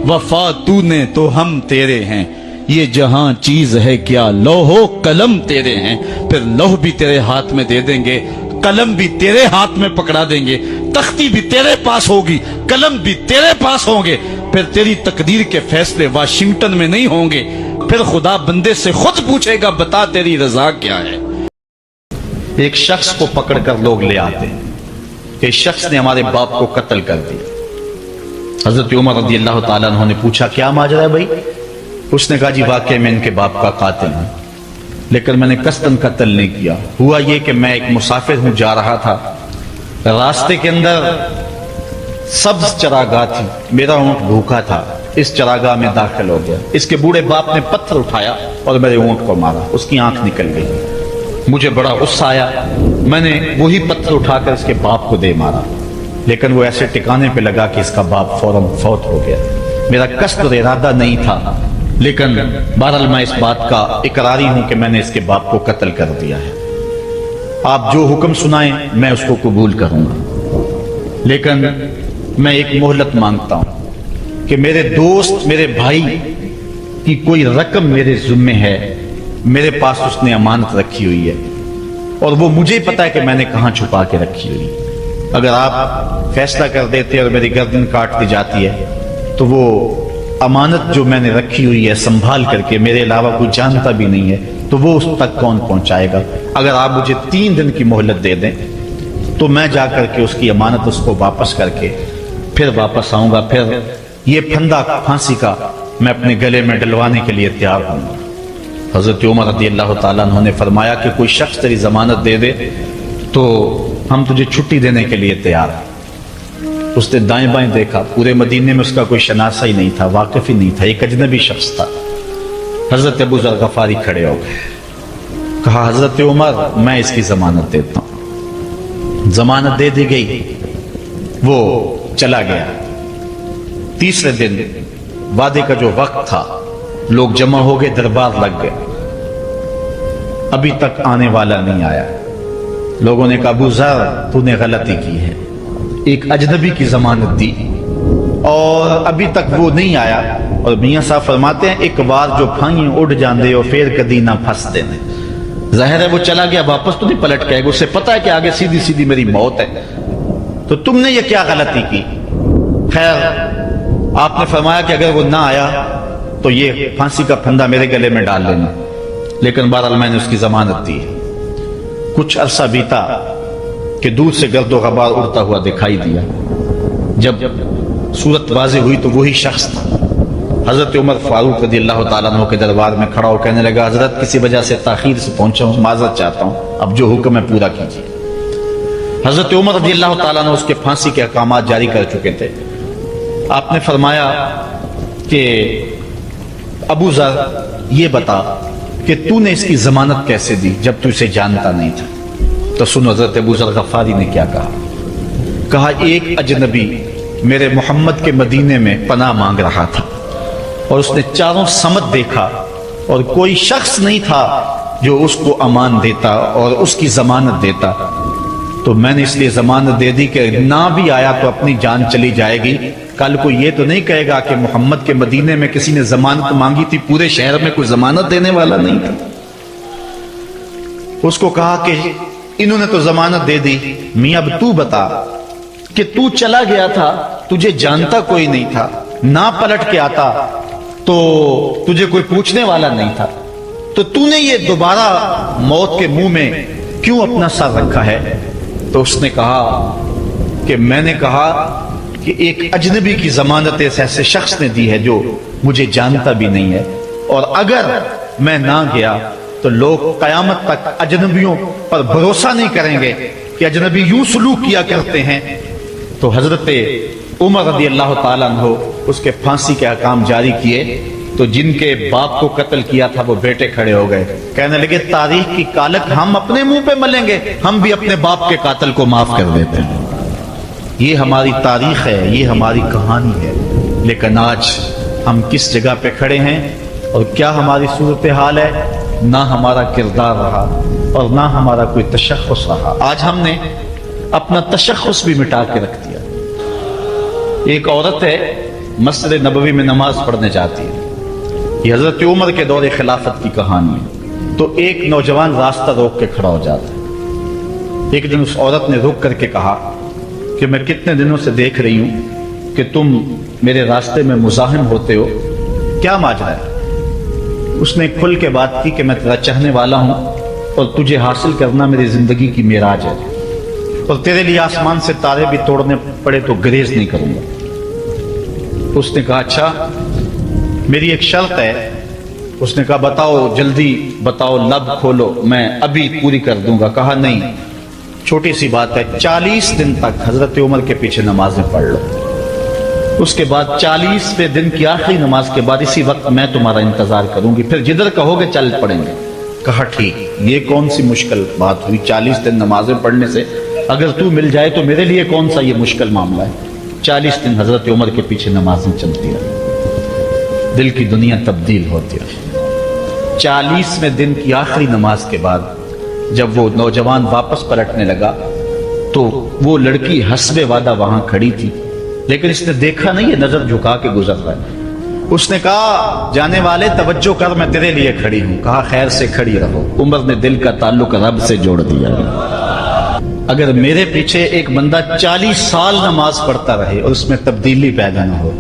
وفا تو نے تو ہم تیرے ہیں، یہ جہاں چیز ہے کیا لوح و قلم تیرے ہیں، پھر لوح بھی تیرے ہاتھ میں دے دیں گے، قلم بھی تیرے ہاتھ میں پکڑا دیں گے، تختی بھی تیرے پاس ہوگی، قلم بھی تیرے پاس ہوں گے، پھر تیری تقدیر کے فیصلے واشنگٹن میں نہیں ہوں گے، پھر خدا بندے سے خود پوچھے گا بتا تیری رضا کیا ہے۔ ایک شخص کو پکڑ کر لوگ لے آتے ہیں کہ اس شخص نے ہمارے باپ کو قتل کر دیا۔ حضرت عمر رضی اللہ تعالیٰ عنہ نے پوچھا کیا ماجرا ہے بھائی؟ اس نے کہا جی واقعی میں ان کے باپ کا قاتل ہوں، لیکن میں نے قصداً قتل نہیں کیا، ہوا یہ کہ میں ایک مسافر ہوں، جا رہا تھا، راستے کے اندر سبز چراگاہ تھی، میرا اونٹ بھوکا تھا، اس چراگاہ میں داخل ہو گیا، اس کے بوڑھے باپ نے پتھر اٹھایا اور میرے اونٹ کو مارا، اس کی آنکھ نکل گئی، مجھے بڑا غصہ آیا، میں نے وہی پتھر اٹھا کر اس کے باپ کو دے مارا، لیکن وہ ایسے ٹکانے پہ لگا کہ اس کا باپ فوراً فوت ہو گیا۔ میرا قصد اور ارادہ نہیں تھا، لیکن بہرحال میں اس بات کا اقراری ہوں کہ میں نے اس کے باپ کو قتل کر دیا ہے۔ آپ جو حکم سنائیں میں اس کو قبول کروں گا، لیکن میں ایک مہلت مانگتا ہوں کہ میرے دوست، میرے بھائی کی کوئی رقم میرے ذمے ہے، میرے پاس اس نے امانت رکھی ہوئی ہے، اور وہ مجھے پتا ہے کہ میں نے کہاں چھپا کے رکھی ہوئی ہے۔ اگر آپ فیصلہ کر دیتے اور میری گردن کاٹ دی جاتی ہے تو وہ امانت جو میں نے رکھی ہوئی ہے سنبھال کر کے، میرے علاوہ کوئی جانتا بھی نہیں ہے، تو وہ اس تک کون پہنچائے گا؟ اگر آپ مجھے 3 دن کی مہلت دے دیں تو میں جا کر کے اس کی امانت اس کو واپس کر کے پھر واپس آؤں گا، پھر یہ پھندا پھانسی کا میں اپنے گلے میں ڈلوانے کے لیے تیار ہوں گا۔ حضرت عمر رضی اللہ تعالیٰ عنہ نے فرمایا کہ کوئی شخص تیری ضمانت دے دے تو ہم تجھے چھٹی دینے کے لیے تیار ہیں۔ اس نے دائیں بائیں دیکھا، پورے مدینے میں اس کا کوئی شناسہ ہی نہیں تھا، واقف ہی نہیں تھا، ایک اجنبی شخص تھا۔ حضرت ابو ذر غفاری کھڑے ہو گئے، کہا حضرت عمر میں اس کی ضمانت دیتا ہوں۔ ضمانت دے دی گئی، وہ چلا گیا۔ تیسرے دن وعدے کا جو وقت تھا، لوگ جمع ہو گئے، دربار لگ گئے، ابھی تک آنے والا نہیں آیا۔ لوگوں نے کہا ابو ذر تو نے غلطی کی ہے، ایک اجنبی کی ضمانت دی اور ابھی تک وہ نہیں آیا، اور میاں صاحب فرماتے ہیں ایک بار جو پھائیں اڑ جاندے ہو پھر کدی نہ پھنس دینے۔ ظاہر ہے وہ چلا گیا، واپس تو نہیں پلٹ کے آئے گا، اسے پتا ہے کہ آگے سیدھی سیدھی میری موت ہے، تو تم نے یہ کیا غلطی کی؟ خیر آپ نے فرمایا کہ اگر وہ نہ آیا تو یہ پھانسی کا پھندا میرے گلے میں ڈال لینا، لیکن بہرحال میں نے اس کی ضمانت دی۔ کچھ عرصہ بیتا کہ دور سے گرد و غبار اڑتا ہوا دکھائی دیا، جب صورت واضح ہوئی تو وہی شخص تھا۔ حضرت عمر فاروق رضی اللہ تعالیٰ عنہ کے دربار میں کھڑا ہو کہنے لگا حضرت کسی وجہ سے تاخیر سے پہنچا ہوں، معذرت چاہتا ہوں، اب جو حکم ہے پورا کیجیے۔ حضرت عمر رضی اللہ تعالیٰ عنہ اس کے پھانسی کے احکامات جاری کر چکے تھے۔ آپ نے فرمایا کہ ابو ذر یہ بتا کہ تو نے اس کی ضمانت کیسے دی جب تو اسے جانتا نہیں تھا؟ تو سنو حضرت ابو ذر غفاری نے کیا کہا۔ کہا ایک اجنبی میرے محمد کے مدینے میں پناہ مانگ رہا تھا اور اس نے چاروں سمت دیکھا اور کوئی شخص نہیں تھا جو اس کو امان دیتا اور اس کی ضمانت دیتا، تو میں نے اس لیے ضمانت دے دی کہ نہ بھی آیا تو اپنی جان چلی جائے گی، کل کو یہ تو نہیں کہے گا کہ محمد کے مدینے میں کسی نے ضمانت مانگی تھی، پورے شہر میں کوئی ضمانت دینے والا نہیں تھا۔ اس کو کہا کہ انہوں نے تو ضمانت دے دی، میاں اب تو بتا کہ تو چلا گیا تھا، تجھے جانتا کوئی نہیں تھا، نہ پلٹ کے آتا تو تجھے کوئی پوچھنے والا نہیں تھا، تو نے یہ دوبارہ موت کے منہ میں کیوں اپنا سر رکھا ہے؟ تو اس نے کہا کہ میں نے کہا کہ ایک اجنبی کی ضمانت ایسے شخص نے دی ہے جو مجھے جانتا بھی نہیں ہے، اور اگر میں نہ گیا تو لوگ قیامت تک اجنبیوں پر بھروسہ نہیں کریں گے کہ اجنبی یوں سلوک کیا کرتے ہیں۔ تو حضرت عمر رضی اللہ تعالیٰ عنہ اس کے پھانسی کے احکام جاری کیے، تو جن کے باپ کو قتل کیا تھا وہ بیٹے کھڑے ہو گئے، کہنے لگے تاریخ کی کالک ہم اپنے منہ پہ ملیں گے، ہم بھی اپنے باپ کے قاتل کو معاف کر دیتے ہیں۔ یہ ہماری تاریخ ہے، یہ ہماری کہانی ہے، لیکن آج ہم کس جگہ پہ کھڑے ہیں اور کیا ہماری صورتحال ہے؟ نہ ہمارا کردار رہا اور نہ ہمارا کوئی تشخص رہا۔ آج ہم نے اپنا تشخص بھی مٹا کے رکھ دیا۔ ایک عورت ہے مسجد نبوی میں نماز پڑھنے جاتی ہے، یہ حضرت عمر کے دور خلافت کی کہانی ہے۔ تو ایک نوجوان راستہ روک کے کھڑا ہو جاتا ہے۔ ایک دن اس عورت نے رک کر کے کہا کہ میں کتنے دنوں سے دیکھ رہی ہوں کہ تم میرے راستے میں مزاحم ہوتے ہو، کیا ماجرا ہے؟ اس نے کھل کے بات کی کہ میں تیرا چاہنے والا ہوں اور تجھے حاصل کرنا میری زندگی کی معراج ہے، اور تیرے لیے آسمان سے تارے بھی توڑنے پڑے تو گریز نہیں کروں گا۔ اس نے کہا اچھا میری ایک شرط ہے۔ اس نے کہا بتاؤ، جلدی بتاؤ، لب کھولو، میں ابھی پوری کر دوں گا۔ کہا نہیں، چھوٹی سی بات ہے، 40 دن تک حضرت عمر کے پیچھے نمازیں پڑھ لو، اس کے بعد 40ویں دن کی آخری نماز کے بعد اسی وقت میں تمہارا انتظار کروں گی، پھر جدھر کہو گے چل پڑیں گے۔ کہا ٹھیک، یہ کون سی مشکل بات ہوئی 40 دن نمازیں پڑھنے سے، اگر تو مل جائے تو میرے لیے کون سا یہ مشکل معاملہ ہے۔ 40 دن حضرت عمر کے پیچھے نمازیں چلتی رہی، دل کی دنیا تبدیل ہوتی رہی۔ 40ویں دن کی آخری نماز کے بعد جب وہ نوجوان واپس پلٹنے لگا تو وہ لڑکی حسب وعدہ وہاں کھڑی تھی، لیکن اس نے دیکھا نہیں، یہ نظر جھکا کے گزر رہا ہے۔ اس نے کہا جانے والے توجہ کر، میں تیرے لیے کھڑی ہوں۔ کہا خیر سے کھڑی رہو۔ عمر نے دل کا تعلق رب سے جوڑ دیا۔ اگر میرے پیچھے ایک بندہ 40 سال نماز پڑھتا رہے اور اس میں تبدیلی پیدا نہ ہو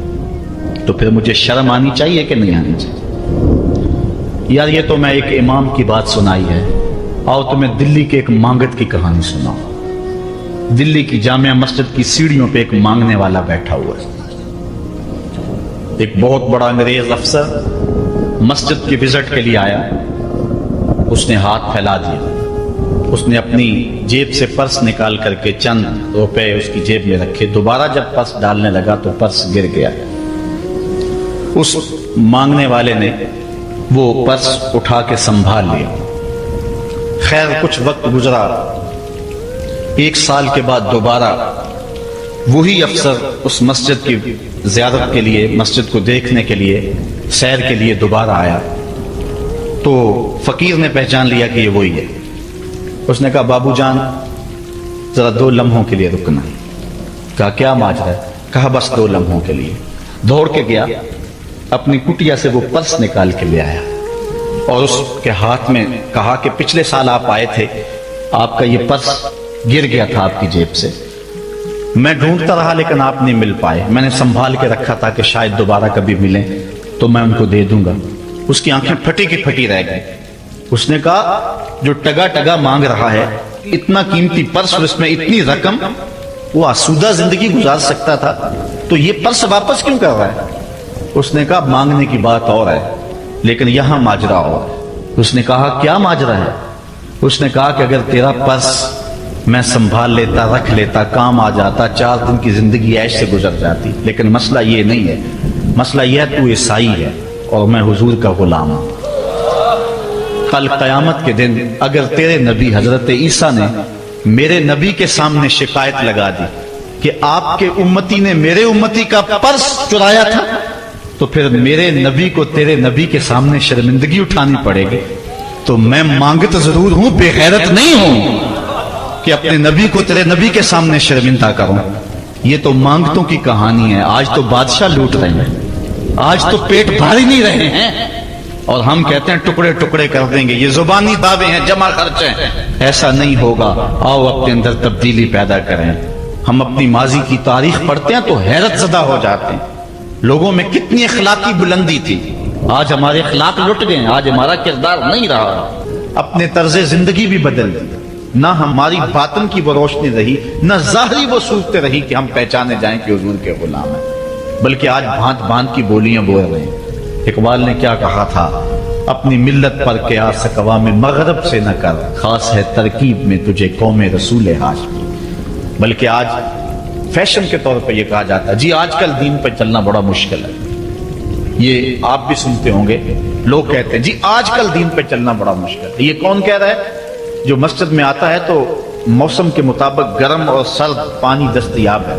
تو پھر مجھے شرم آنی چاہیے کہ نہیں آنی چاہیے؟ یار یہ تو میں ایک امام کی بات سنائی ہے، آؤ تمہیں دلی کے ایک مانگت کی کہانی سناؤ۔ دلی کی جامع مسجد کی سیڑھیوں پہ ایک مانگنے والا بیٹھا ہوا ہے۔ ایک بہت بڑا انگریز افسر مسجد کی وزٹ کے لیے آیا، اس نے ہاتھ پھیلا دیا، اس نے اپنی جیب سے پرس نکال کر کے چند روپے اس کی جیب میں رکھے، دوبارہ جب پرس ڈالنے لگا تو پرس گر گیا۔ اس مانگنے والے نے وہ پرس اٹھا کے سنبھال لیا۔ خیر کچھ وقت گزرا، 1 سال کے بعد دوبارہ وہی افسر اس مسجد کی زیارت کے لیے، مسجد کو دیکھنے کے لیے، سیر کے لیے دوبارہ آیا تو فقیر نے پہچان لیا کہ یہ وہی ہے۔ اس نے کہا بابو جان ذرا 2 لمحوں کے لیے رکنا۔ کہا کیا ماجرا ہے؟ کہا بس 2 لمحوں کے لیے۔ دوڑ کے گیا، اپنی کٹیا سے وہ پرس نکال کے لے آیا اور اس کے ہاتھ میں کہا کہ پچھلے سال آپ آئے تھے، آپ کا یہ پرس گر گیا تھا آپ کی جیب سے، میں ڈھونڈتا رہا لیکن آپ نہیں مل پائے، میں نے سنبھال کے رکھا تھا کہ شاید دوبارہ کبھی ملیں تو میں ان کو دے دوں گا۔ اس کی آنکھیں پھٹی کی پھٹی رہ گئی۔ اس نے کہا جو ٹگا ٹگا مانگ رہا ہے، اتنا قیمتی پرس اور اس میں اتنی رقم، وہ آسودہ زندگی گزار سکتا تھا تو یہ پرس واپس کیوں کر رہا ہے؟ اس نے کہا مانگنے کی بات اور ہے لیکن یہاں ماجرا اور ہے۔ اس نے کہا کیا ماجرا ہے؟ اس نے کہا کہ اگر تیرا پرس میں سنبھال لیتا، رکھ لیتا، کام آ جاتا، 4 دن کی زندگی عیش سے گزر جاتی، لیکن مسئلہ یہ نہیں ہے، مسئلہ یہ ہے تو عیسائی ہے اور میں حضور کا غلام ہوں۔ کل قیامت کے دن اگر تیرے نبی حضرت عیسیٰ نے میرے نبی کے سامنے شکایت لگا دی کہ آپ کے امتی نے میرے امتی کا پرس چرایا تھا، تو پھر میرے نبی کو تیرے نبی کے سامنے شرمندگی اٹھانی پڑے گی۔ تو میں مانگت ضرور ہوں، بے غیرت نہیں ہوں کہ اپنے نبی کو تیرے نبی کے سامنے شرمندہ کروں۔ یہ تو مانگتوں کی کہانی ہے، آج تو بادشاہ لوٹ رہے ہیں، آج تو پیٹ بھر ہی نہیں رہے ہیں اور ہم کہتے ہیں ٹکڑے ٹکڑے کر دیں گے، یہ زبانی دعوے ہیں، جمع خرچ ہیں۔ ایسا نہیں ہوگا، آؤ اپنے اندر تبدیلی پیدا کریں۔ ہم اپنی ماضی کی تاریخ پڑھتے ہیں تو حیرت زدہ ہو جاتے ہیں، لوگوں میں کتنی اخلاقی بلندی تھی، آج ہمارے اخلاق لٹ گئے، آج ہمارا کردار نہیں رہا، اپنے طرز زندگی بھی بدل دی، نہ ہماری باطن کی وہ روشنی رہی، نہ ظاہری وہ صورتیں رہی کہ ہم پہچانے جائیں کہ حضور کے غلام ہیں، بلکہ آج بھانت بھانت کی بولیاں بول رہے ہیں۔ اقبال نے کیا کہا تھا؟ اپنی ملت پر کیا سکوا میں مغرب سے نہ کر، خاص ہے ترکیب میں تجھے قوم رسول ہاشمی۔ بلکہ آج فیشن کے طور پہ یہ کہا جاتا ہے جی آج کل دین پہ چلنا بڑا مشکل ہے، یہ آپ بھی سنتے ہوں گے، لوگ کہتے ہیں جی آج کل دین پہ چلنا بڑا مشکل ہے۔ یہ کون کہہ رہا ہے؟ جو مسجد میں آتا ہے تو موسم کے مطابق گرم اور سرد پانی دستیاب ہے،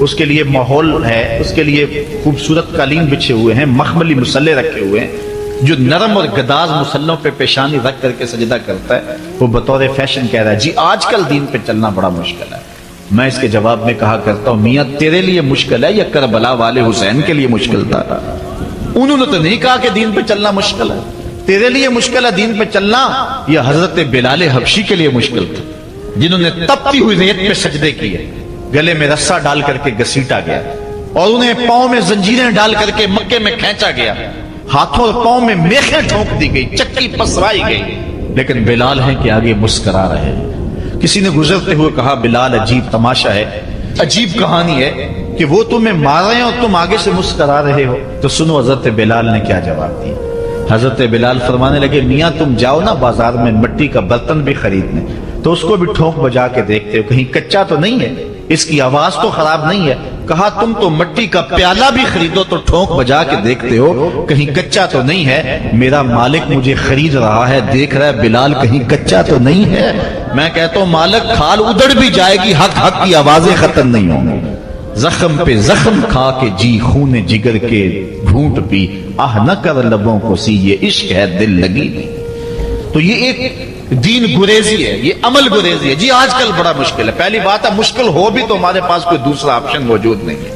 اس کے لیے ماحول ہے، اس کے لیے خوبصورت قالین بچھے ہوئے ہیں، مخملی مصلے رکھے ہوئے ہیں، جو نرم اور گداز مصلوں پہ پیشانی رکھ کر کے سجدہ کرتا ہے، وہ بطور فیشن کہہ رہا ہے جی آج کل دین پہ چلنا بڑا مشکل ہے۔ میں اس کے جواب میں کہا کرتا ہوں میاں تیرے لیے مشکل ہے یا کربلا والے حسین کے لیے مشکل تھا؟ انہوں نے تو نہیں کہا کہ دین پہ چلنا مشکل ہے، تیرے لیے مشکل ہے دین پہ چلنا یا حضرت بلال حبشی کے لیے مشکل تھا جنہوں نے تپتی ہوئی ریت پہ سجدے کیے، گلے میں رسا ڈال کر کے گھسیٹا گیا اور انہیں پاؤں میں زنجیریں ڈال کر کے مکے میں کھینچا گیا، ہاتھوں اور پاؤں میں میخیں ٹھونک دی گئی، چکی پسرائی گئی، لیکن بلال ہیں کہ آگے مسکرا رہے ہیں۔ کسی نے گزرتے ہوئے کہا بلال عجیب تماشا ہے، عجیب کہانی ہے کہ وہ تمہیں مار رہے ہیں اور تم آگے سے مسکرا رہے ہو۔ تو سنو حضرت بلال نے کیا جواب دیا۔ حضرت بلال فرمانے لگے میاں تم جاؤ نا بازار میں مٹی کا برتن بھی خریدنے تو اس کو بھی ٹھونک بجا کے دیکھتے ہو کہیں کچا تو نہیں ہے، اس کی آواز تو خراب نہیں ہے. کہا تم تو مٹی کا پیالہ بھی خریدو تو ٹھونک بجا کے دیکھتے ہو کہیں کچا تو نہیں ہے. میرا مالک مجھے خرید رہا ہے, دیکھ رہا ہے بلال کہیں کچا تو نہیں ہے. میں کہتا ہوں مالک کھال ادڑ بھی جائے گی, حق حق کی آوازیں ختم نہیں ہوں گی. زخم پہ زخم کھا کے جی خون جگر کے گھونٹ پی, آہ نہ کر لبوں کو سی یہ عشق ہے دل لگی نہیں. تو یہ ایک دین گریزی ہے, یہ عمل گریزی ہے. جی آج کل بڑا مشکل ہے. پہلی بات ہے مشکل ہو بھی تو ہمارے پاس کوئی دوسرا آپشن موجود نہیں ہے.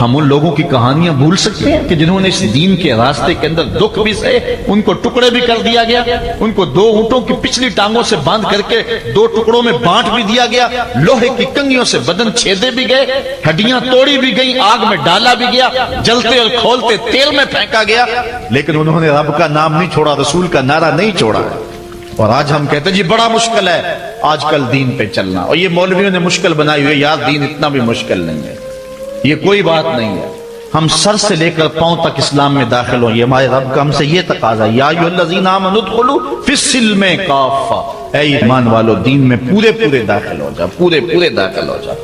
ہم ان لوگوں کی کہانیاں بھول سکتے ہیں کہ جنہوں نے اس دین کے راستے کے اندر دکھ بھی سہے, ان کو ٹکڑے بھی کر دیا گیا, ان کو 2 اونٹوں کی پچھلی ٹانگوں سے باندھ کر کے 2 ٹکڑوں میں بانٹ بھی دیا گیا, لوہے کی کنگھیوں سے بدن چھیدے بھی گئے, ہڈیاں توڑی بھی گئیں, آگ میں ڈالا بھی گیا, جلتے اور کھولتے تیل میں پھینکا گیا, لیکن انہوں نے رب کا نام نہیں چھوڑا, رسول کا نعرہ نہیں چھوڑا. اور آج ہم کہتے ہیں جی بڑا مشکل ہے آج کل دین پہ چلنا, اور یہ مولویوں نے مشکل بنائی ہوئی ہے. یار دین اتنا بھی مشکل نہیں ہے, یہ کوئی بات نہیں ہے. ہم سر سے لے کر پاؤں تک اسلام میں داخل ہوں, یہ ہمارے رب کا ہم سے یہ تقاضا ہے. یا ایھا الذین آمنوا ادخلوا فی السلم کافہ, اے ایمان والو دین میں پورے پورے داخل ہو جاؤ, پورے پورے داخل ہو جاؤ.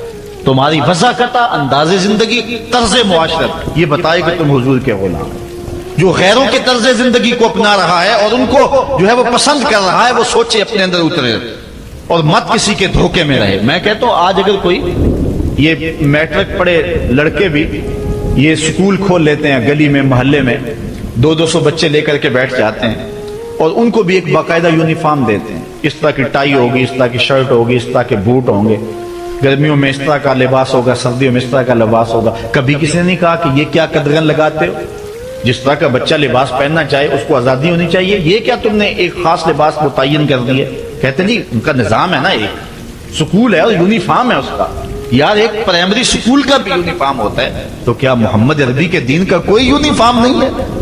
تمہاری وضاحت, انداز زندگی, طرز معاشرت یہ بتائے کہ تم حضور کے غلام ہو. جو غیروں کے طرز زندگی کو اپنا رہا ہے اور ان کو جو ہے وہ پسند کر رہا ہے, وہ سوچے اپنے اندر اترے اور مت کسی کے دھوکے میں رہے. میں کہتا ہوں آج اگر کوئی یہ میٹرک پڑھے لڑکے بھی یہ سکول کھول لیتے ہیں گلی میں, محلے میں 200 بچے لے کر کے بیٹھ جاتے ہیں اور ان کو بھی ایک باقاعدہ یونیفارم دیتے ہیں. اس طرح کی ٹائی ہوگی, اس طرح کی شرٹ ہوگی, اس طرح کے بوٹ ہوں گے, گرمیوں میں اس طرح کا لباس ہوگا, سردیوں میں اس طرح کا لباس ہوگا. کبھی کسی نے نہیں کہا کہ یہ کیا قدغن لگاتے ہو؟ جس طرح کا بچہ لباس پہننا چاہے اس کو آزادی ہونی چاہیے, یہ کیا تم نے ایک خاص لباس متعین کر دی ہے؟ کہتے نہیں ان کا نظام ہے نا, ایک سکول ہے اور یونیفارم ہے اس کا. یار ایک پرائمری سکول کا بھی یونیفارم ہوتا ہے, تو کیا محمد عربی کے دین کا کوئی یونیفارم نہیں ہے؟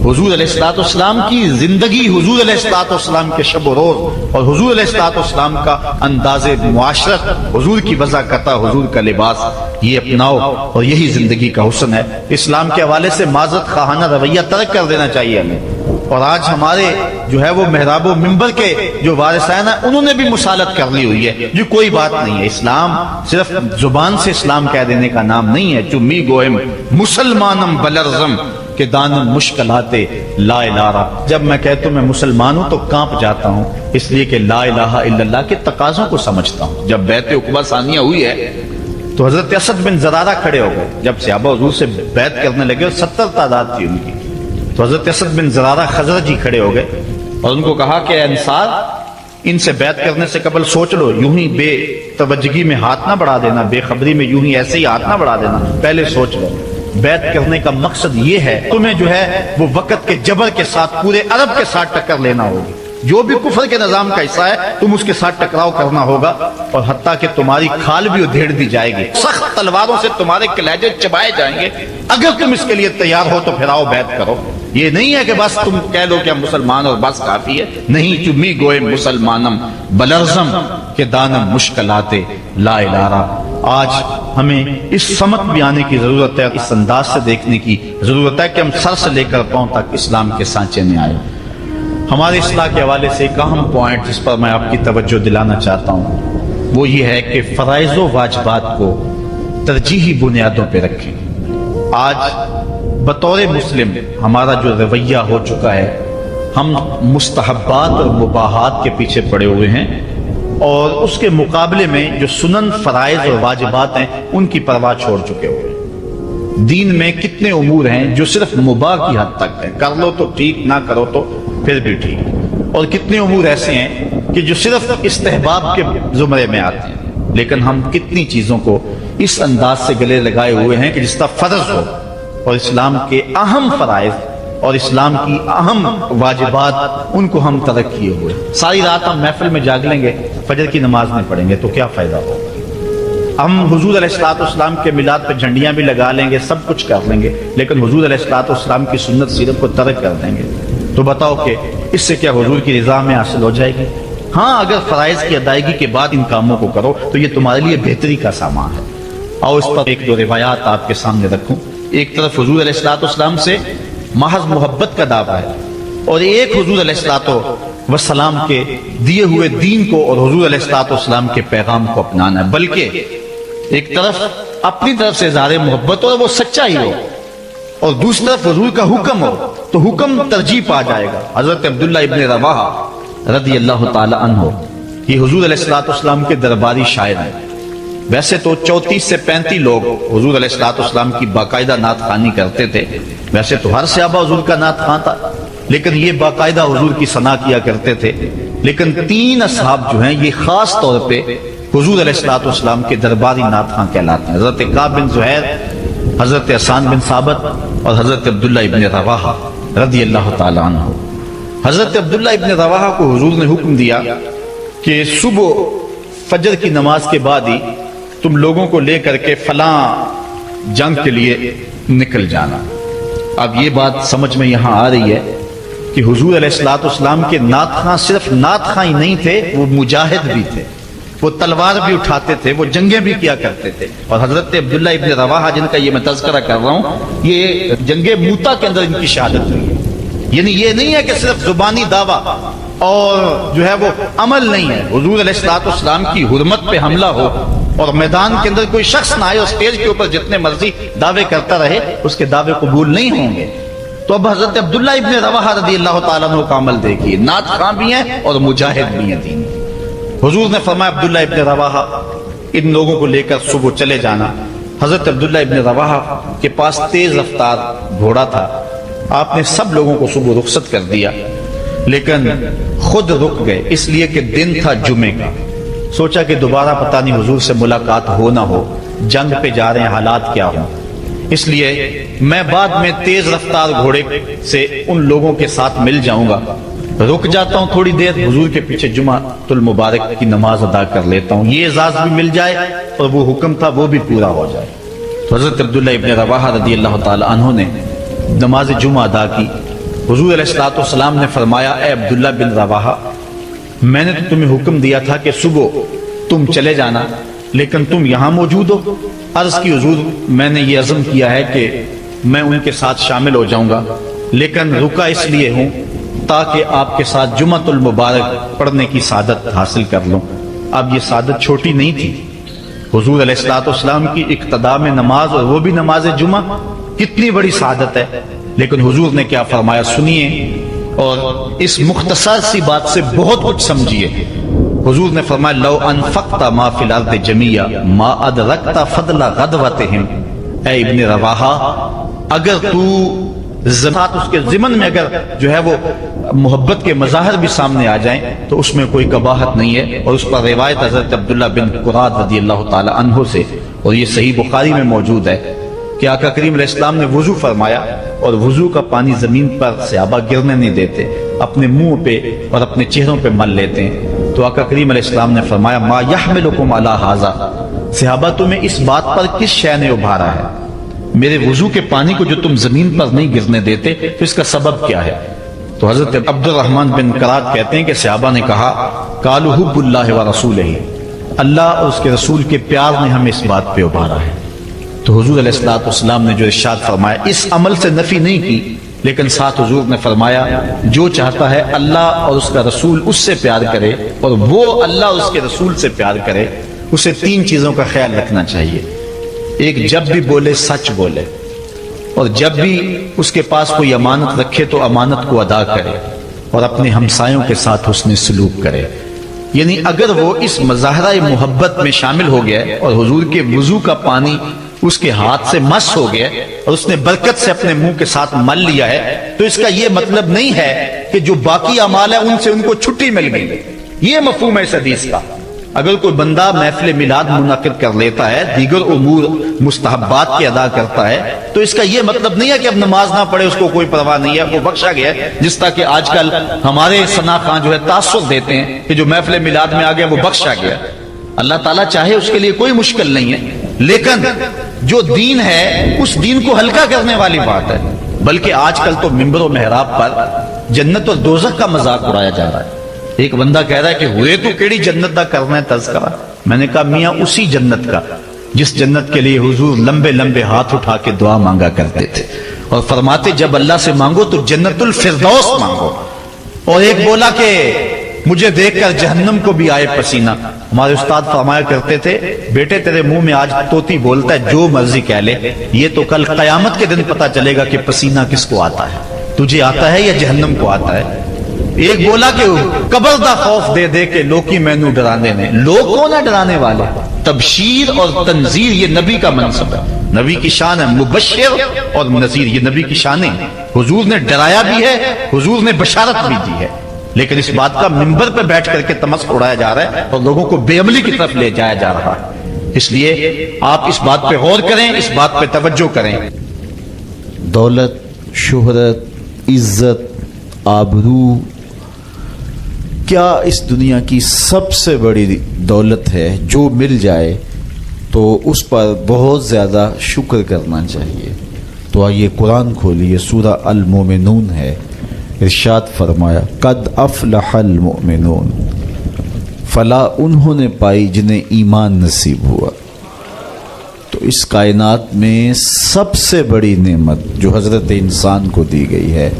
حضور علیہ الصلوۃ والسلام کی زندگی, حضور علیہ الصلوۃ والسلام کے شب و روز اور حضور علیہ الصلوۃ والسلام کا انداز معاشرت, حضور کی وضاحت, حضور کا لباس, یہ اپناؤ اور یہی زندگی کا حسن ہے. اسلام کے حوالے سے معذرت خواہانہ رویہ ترک کر دینا چاہیے ہمیں. اور آج ہمارے جو ہے وہ محراب و منبر کے جو وارثین ہیں انہوں نے بھی مسالت کر لی ہوئی ہے. جو کوئی بات نہیں ہے, اسلام صرف زبان سے اسلام کہہ دینے کا نام نہیں ہے. چمی گوہم مسلمانم بلرزم کہ دانم مشکلات لا الہ. جب میں کہتا ہوں میں مسلمان ہوں تو کانپ جاتا ہوں, اس لیے کہ لا الہ الا اللہ کے تقاضوں کو سمجھتا ہوں. جب بیعت عقبہ ثانیہ ہوئی ہے تو حضرت اسد بن زرارہ کھڑے ہو گئے. جب صحابہ حضور سے بیعت کرنے لگے اور 70 تعداد تھی ان کی, تو حضرت اسد بن زرارہ خزرجی کھڑے ہو گئے اور ان کو کہا کہ اے انصار, ان سے بیعت کرنے سے قبل سوچ لو, یوں ہی بے توجہی میں ہاتھ نہ بڑھا دینا, بے خبری میں یوں ہی ایسے ہی ہاتھ نہ بڑھا دینا, پہلے سوچ لو. بیعت کرنے کا مقصد یہ ہے تمہیں جو ہے وہ وقت کے جبر کے ساتھ پورے عرب کے ساتھ ٹکر لینا ہوگی. جو بھی کفر کے نظام کا حصہ ہے تم اس کے ساتھ ٹکراؤ کرنا ہوگا, اور حتیٰ کہ تمہاری کھال بھی ادھیڑ دی جائے گی, سخت تلواروں سے تمہارے کلیجے چبائے جائیں گے. اگر تم اس کے لیے تیار ہو تو پھر آؤ بیعت کرو. یہ نہیں ہے کہ بس تم کہہ لو کہ ہم مسلمان اور بس کافی ہے. نہیں, چمی گوئے مسلمانم بلرزم کہ دانم مشکلات لا الہ. آج ہمیں اس سمت بھی آنے کی ضرورت ہے, اس انداز سے دیکھنے کی ضرورت ہے کہ ہم سر سے لے کر پاؤں تک اسلام کے سانچے میں آئے. ہمارے اصلاح کے حوالے سے ایک اہم پوائنٹ جس پر میں آپ کی توجہ دلانا چاہتا ہوں وہ یہ ہے کہ فرائض و واجبات کو ترجیحی بنیادوں پہ رکھیں. آج بطور مسلم ہمارا جو رویہ ہو چکا ہے, ہم مستحبات اور مباحات کے پیچھے پڑے ہوئے ہیں, اور اس کے مقابلے میں جو سنن, فرائض اور واجبات ہیں ان کی پرواہ چھوڑ چکے ہوئے ہیں. دین میں کتنے امور ہیں جو صرف مباح کی حد تک ہیں, کر لو تو ٹھیک, نہ کرو تو پھر بھی ٹھیک, اور کتنے امور ایسے ہیں کہ جو صرف استحباب کے زمرے میں آتے ہیں. لیکن ہم کتنی چیزوں کو اس انداز سے گلے لگائے ہوئے ہیں کہ جس طرح فرض ہو, اور اسلام کے اہم فرائض اور اسلام کی اہم واجبات ان کو ہم ترک کیے ہوئے. ساری رات ہم محفل میں جاگ لیں گے, فجر کی نماز نہیں پڑھیں گے تو کیا فائدہ ہوگا. ہم حضور علیہ الصلوۃ والسلام کے میلاد پہ جھنڈیاں بھی لگا لیں گے, سب کچھ کر لیں گے, لیکن حضور علیہ الصلوۃ والسلام کی سنت سیرت کو ترک کر دیں گے, تو بتاؤ کہ اس سے کیا حضور کی رضا میں حاصل ہو جائے گی؟ ہاں, اگر فرائض کی ادائیگی کے بعد ان کاموں کو کرو تو یہ تمہارے لیے بہتری کا سامان ہے. آؤ اس پر ایک دو روایات آپ کے سامنے رکھوں. ایک طرف حضور علیہ الصلوۃ والسلام سے محض محبت کا دعویٰ ہے, اور ایک حضور علیہ الصلوۃ والسلام کے دیے ہوئے دین کو اور حضور علیہ الصلوۃ والسلام کے پیغام کو اپنانا ہے. بلکہ ایک طرف اپنی طرف سے اظہار محبت اور وہ سچائی ہو، اور دوسری طرف حضور کا حکم ہو تو حکم ترجیح پا جائے گا۔ حضرت عبداللہ ابن رواحہ رضی اللہ تعالی عنہ یہ حضور علیہ الصلوۃ والسلام کے درباری شاعر ہیں۔ ویسے تو 34 سے 35 لوگ حضور علیہ الصلوۃ والسلام کی باقاعدہ نعت خوانی کرتے تھے، ویسے تو ہر صحابہ حضور کا نعت خواں تھا، لیکن یہ باقاعدہ حضور کی ثنا کیا کرتے تھے۔ لیکن 3 اصحاب جو ہیں یہ خاص طور پہ حضور علیہ الصلوۃ والسلام کے درباری نعت خواں کہلاتے ہیں، حضرت کعب بن زہیر، حضرت حسان بن ثابت اور حضرت عبداللہ ابن رواحہ رضی اللہ تعالی عنہ۔ حضرت عبداللہ ابن رواحہ کو حضور نے حکم دیا کہ صبح فجر کی نماز کے بعد ہی تم لوگوں کو لے کر کے فلاں جنگ کے لیے نکل جانا۔ اب یہ بات سمجھ میں یہاں آ رہی ہے کہ حضور علیہ الصلوۃ والسلام کے نعت خواں صرف نعت خواں ہی نہیں تھے، وہ مجاہد بھی تھے، وہ تلوار بھی اٹھاتے تھے، وہ جنگیں بھی کیا کرتے تھے۔ اور حضرت عبداللہ ابن رواحہ جن کا یہ میں تذکرہ کر رہا ہوں، یہ جنگ موتا کے اندر ان کی شہادت ہوئی ہے۔ یعنی یہ نہیں ہے کہ صرف زبانی دعویٰ اور جو ہے وہ عمل نہیں ہے، حضور علیہ الصلوۃ والسلام کی حرمت پہ حملہ ہو اور میدان کے اندر کوئی شخص نہ آئے اور اسٹیج کے اوپر جتنے مرضی دعوے کرتا رہے، اس کے دعوے قبول نہیں ہوں گے۔ تو اب حضرت عبداللہ ابن رواحہ رضی اللہ تعالیٰ عنہ کا عمل دیکھیے، نعت خواں بھی ہیں اور مجاہد بھی ہیں دین۔ حضور نے فرمایا عبداللہ ابن رواحہ ان لوگوں کو لے کر صبح چلے جانا۔ حضرت عبداللہ ابن رواحہ کے پاس تیز رفتار گھوڑا تھا، آپ نے سب لوگوں کو صبح رخصت کر دیا، لیکن خود رک گئے اس لیے کہ دن تھا جمعے کا۔ سوچا کہ دوبارہ پتہ نہیں حضور سے ملاقات ہو نہ ہو، جنگ پہ جا رہے ہیں، حالات کیا ہوں، اس لیے میں بعد میں تیز رفتار گھوڑے سے ان لوگوں کے ساتھ مل جاؤں گا، رک جاتا ہوں تھوڑی دیر، حضور کے پیچھے جمعہ المبارک کی نماز ادا کر لیتا ہوں، یہ اعزاز بھی مل جائے اور وہ حکم تھا وہ بھی پورا ہو جائے۔ تو حضرت عبداللہ ابن رواحہ رضی اللہ تعالی عنہ نے نماز جمعہ ادا کی۔ حضور علیہ الصلوۃ والسلام نے فرمایا اے عبداللہ بن رواحہ، میں نے تو تمہیں حکم دیا تھا کہ صبح تم چلے جانا، لیکن تم یہاں موجود ہو۔ عرض کی حضور میں نے یہ عزم کیا ہے کہ میں ان کے ساتھ شامل ہو جاؤں گا، لیکن رکا اس لیے ہوں تاکہ آپ کے ساتھ جمعۃ المبارک پڑھنے کی سعادت حاصل کر لوں۔ اب یہ سعادت چھوٹی نہیں تھی، حضور علیہ الصلوۃ والسلام کی اقتداء میں نماز اور وہ بھی نماز جمعہ کتنی بڑی سعادت ہے۔ لیکن حضور نے کیا فرمایا سنیے، اور اس مختصر سی بات سے بہت کچھ سمجھیے۔ حضور نے فرمایا لو انفقت ما فی الارض جمیعا ما ادرکت فضل غدوتہم، اے ابن رواحہ اگر تو زکات اس کے ضمن میں اگر جو ہے وہ محبت کے مظاہر بھی سامنے آ جائیں تو اس میں کوئی قباحت نہیں ہے۔ اور اس پر روایت حضرت عبداللہ بن قراد رضی اللہ تعالی عنہ سے، اور یہ صحیح بخاری میں موجود ہے کہ آقا کریم علیہ السلام نے وضو فرمایا اور وضو کا پانی زمین پر صحابہ گرنے نہیں دیتے، اپنے منہ پہ اور اپنے چہروں پہ مل لیتے ہیں۔ تو آقا کریم علیہ السلام نے فرمایا ما یحملکم علی ھذا، صحابہ تمہیں اس بات پر کس شے نے ابھارا ہے؟ میرے وضو کے پانی کو جو تم زمین پر نہیں گرنے دیتے تو اس کا سبب کیا ہے؟ تو حضرت عبد الرحمن بن قراد کہتے ہیں کہ صحابہ نے کہا قالوا حب اللہ ورسولہ، اللہ اور اس کے رسول کے پیار نے ہمیں اس بات پہ ابھارا ہے۔ تو حضور علیہ الصلوۃ والسلام نے جو ارشاد فرمایا اس عمل سے نفی نہیں کی، لیکن ساتھ حضور نے فرمایا جو چاہتا ہے اللہ اور اس کا رسول اس سے پیار کرے اور وہ اللہ اور اس کے رسول سے پیار کرے، اسے 3 چیزوں کا خیال رکھنا چاہیے۔ ایک، جب بھی بولے سچ بولے، اور جب بھی اس کے پاس کوئی امانت رکھے تو امانت کو ادا کرے، اور اپنے ہمسایوں کے ساتھ حسن سلوک کرے۔ یعنی اگر وہ اس مظاہرہ محبت میں شامل ہو گیا اور حضور کے وضو کا پانی اس کے ہاتھ سے مس ہو گیا اور اس نے برکت سے اپنے منہ کے ساتھ مل لیا ہے، تو اس کا یہ مطلب نہیں ہے کہ جو باقی اعمال ہیں ان سے ان کو چھٹی مل گئی۔ یہ مفہوم ہے اس حدیث کا۔ اگر کوئی بندہ محفل میلاد منعقد کر لیتا ہے، دیگر امور مستحبات کی ادا کرتا ہے، تو اس کا یہ مطلب نہیں ہے کہ اب نماز نہ پڑھے اس کو کوئی پرواہ نہیں ہے، وہ بخشا گیا ہے۔ جس طرح کہ آج کل ہمارے ثنا خواں جو ہے تاثر دیتے ہیں کہ جو محفل میلاد میں آ گیا وہ بخشا گیا۔ اللہ تعالیٰ چاہے اس کے لیے کوئی مشکل نہیں ہے، لیکن جو دین ہے اس دین کو ہلکا کرنے والی بات ہے۔ بلکہ آج کل تو ممبر و محراب پر جنت اور دوزخ کا مذاق اڑایا جا رہا ہے۔ ایک بندہ کہہ رہا ہے کہ ہوئے تو کیڑی جنت دا کرنا ہے تذکرہ۔ میں نے کہا میاں اسی جنت کا جس جنت کے لیے حضور لمبے لمبے ہاتھ اٹھا کے دعا مانگا کرتے تھے اور فرماتے جب اللہ سے مانگو تو جنت الفردوس مانگو۔ اور ایک بولا کہ مجھے دیکھ کر جہنم کو بھی آئے پسینہ، ہمارے استاد فرمایا کرتے تھے بیٹے تیرے منہ میں آج طوطی بولتا ہے جو مرضی کہہ لے، یہ تو کل قیامت کے دن پتا چلے گا کہ پسینہ کس کو آتا ہے، تجھے آتا ہے یا جہنم کو آتا ہے۔ ایک بولا کہ قبر دا خوف دے دے کے لوکی مینو ڈرانے نے، لوگ کون ہے ڈرانے والے؟ تبشیر اور تنذیر یہ نبی کا منصب ہے، نبی کی شان ہے، مبشر اور نذیر یہ نبی کی شانیں ہیں۔ حضور نے ڈرایا بھی ہے، حضور نے بشارت بھی دی ہے، لیکن اس بات کا منبر پہ بیٹھ کر کے تمسخر اڑایا جا رہا ہے اور لوگوں کو بے عملی کی طرف لے جایا جا رہا ہے۔ اس لیے آپ اس بات پہ غور کریں، اس بات پہ توجہ کریں۔ دولت، شہرت، عزت، آبرو کیا اس دنیا کی سب سے بڑی دولت ہے؟ جو مل جائے تو اس پر بہت زیادہ شکر کرنا چاہیے۔ تو آئیے قرآن کھولیے، سورہ المومنون ہے، ارشاد فرمایا قد افلح المؤمنون، فلاح انہوں نے پائی جنہیں ایمان نصیب ہوا۔ تو اس کائنات میں سب سے بڑی نعمت جو حضرت انسان کو دی گئی ہے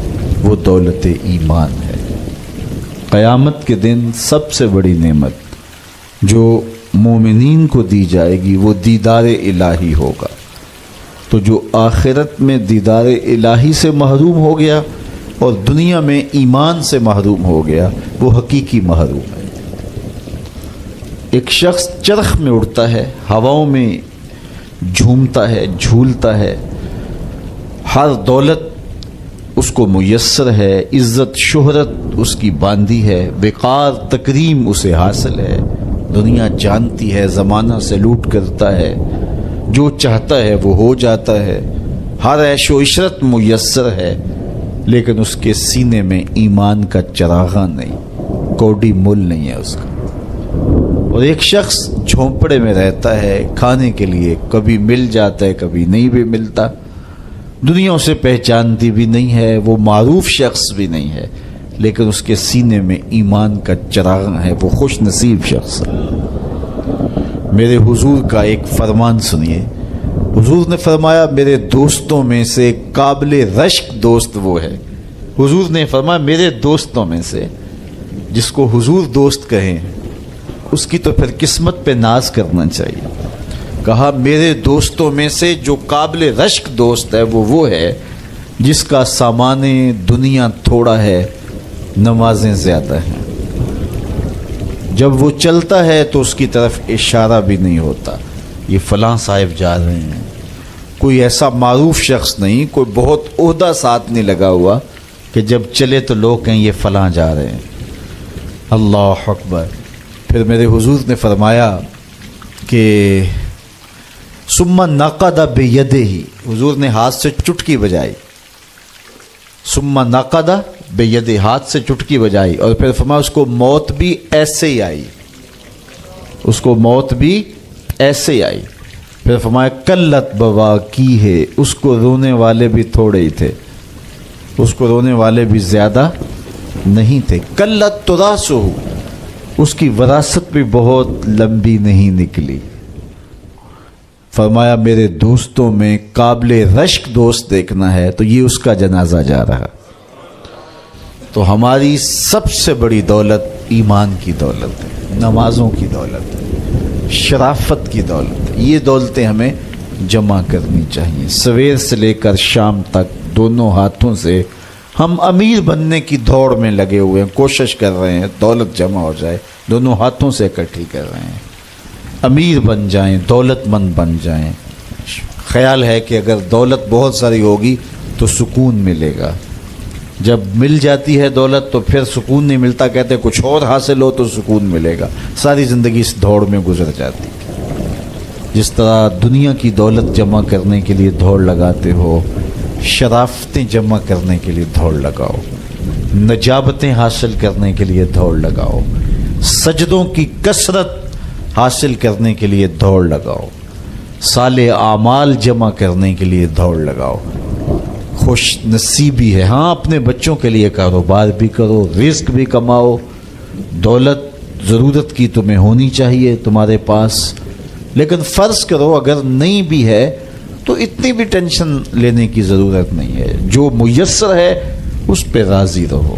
وہ دولت ایمان ہے۔ قیامت کے دن سب سے بڑی نعمت جو مومنین کو دی جائے گی وہ دیدار الہی ہوگا۔ تو جو آخرت میں دیدار الہی سے محروم ہو گیا اور دنیا میں ایمان سے محروم ہو گیا وہ حقیقی محروم ہے۔ ایک شخص چرخ میں اڑتا ہے، ہواؤں میں جھومتا ہے، جھولتا ہے، ہر دولت اس کو میسر ہے، عزت شہرت اس کی باندھی ہے، وقار تکریم اسے حاصل ہے، دنیا جانتی ہے، زمانہ سلوٹ کرتا ہے، جو چاہتا ہے وہ ہو جاتا ہے، ہر عیش و عشرت میسر ہے، لیکن اس کے سینے میں ایمان کا چراغاں نہیں، کوڈی مول نہیں ہے اس کا۔ اور ایک شخص جھونپڑے میں رہتا ہے، کھانے کے لیے کبھی مل جاتا ہے کبھی نہیں بھی ملتا، دنیا اسے پہچانتی بھی نہیں ہے، وہ معروف شخص بھی نہیں ہے، لیکن اس کے سینے میں ایمان کا چراغاں ہے، وہ خوش نصیب شخص ہے۔ میرے حضور کا ایک فرمان سنیے، حضور نے فرمایا میرے دوستوں میں سے قابل رشک دوست وہ ہے۔ حضور نے فرمایا میرے دوستوں میں سے، جس کو حضور دوست کہیں اس کی تو پھر قسمت پہ ناز کرنا چاہیے۔ کہا میرے دوستوں میں سے جو قابل رشک دوست ہے وہ ہے جس کا سامان دنیا تھوڑا ہے، نمازیں زیادہ ہیں، جب وہ چلتا ہے تو اس کی طرف اشارہ بھی نہیں ہوتا، یہ فلاں صاحب جا رہے ہیں، کوئی ایسا معروف شخص نہیں، کوئی بہت عہدہ ساتھ نہیں لگا ہوا کہ جب چلے تو لوگ کہیں یہ فلاں جا رہے ہیں۔ اللہ اکبر۔ پھر میرے حضور نے فرمایا کہ ثم نقد بیدہ، حضور نے ہاتھ سے چٹکی بجائی، ثم نقد بیدہ، ہاتھ سے چٹکی بجائی، اور پھر فرمایا اس کو موت بھی ایسے ہی آئی، اس کو موت بھی ایسے ہی آئی۔ پھر فرمایا قلت بواکی ہے، اس کو رونے والے بھی تھوڑے ہی تھے، اس کو رونے والے بھی زیادہ نہیں تھے۔ قلت تراسہ، اس کی وراثت بھی بہت لمبی نہیں نکلی۔ فرمایا میرے دوستوں میں قابل رشک دوست دیکھنا ہے تو یہ اس کا جنازہ جا رہا۔ تو ہماری سب سے بڑی دولت ایمان کی دولت ہے، نمازوں کی دولت ہے، شرافت کی دولت ہے، یہ دولتیں ہمیں جمع کرنی چاہیے۔ سویر سے لے کر شام تک دونوں ہاتھوں سے ہم امیر بننے کی دوڑ میں لگے ہوئے ہیں، کوشش کر رہے ہیں دولت جمع ہو جائے، دونوں ہاتھوں سے اکٹھی کر رہے ہیں، امیر بن جائیں، دولت مند بن جائیں۔ خیال ہے کہ اگر دولت بہت ساری ہوگی تو سکون ملے گا، جب مل جاتی ہے دولت تو پھر سکون نہیں ملتا، کہتے کچھ اور حاصل ہو تو سکون ملے گا، ساری زندگی اس دوڑ میں گزر جاتی۔ جس طرح دنیا کی دولت جمع کرنے کے لیے دوڑ لگاتے ہو، شرافتیں جمع کرنے کے لیے دوڑ لگاؤ، نجابتیں حاصل کرنے کے لیے دوڑ لگاؤ، سجدوں کی کثرت حاصل کرنے کے لیے دوڑ لگاؤ، صالح اعمال جمع کرنے کے لیے دوڑ لگاؤ۔ خوش نصیبی ہے، ہاں اپنے بچوں کے لیے کاروبار بھی کرو، رزق بھی کماؤ، دولت ضرورت کی تمہیں ہونی چاہیے تمہارے پاس، لیکن فرض کرو اگر نہیں بھی ہے تو اتنی بھی ٹینشن لینے کی ضرورت نہیں ہے، جو میسر ہے اس پہ راضی رہو۔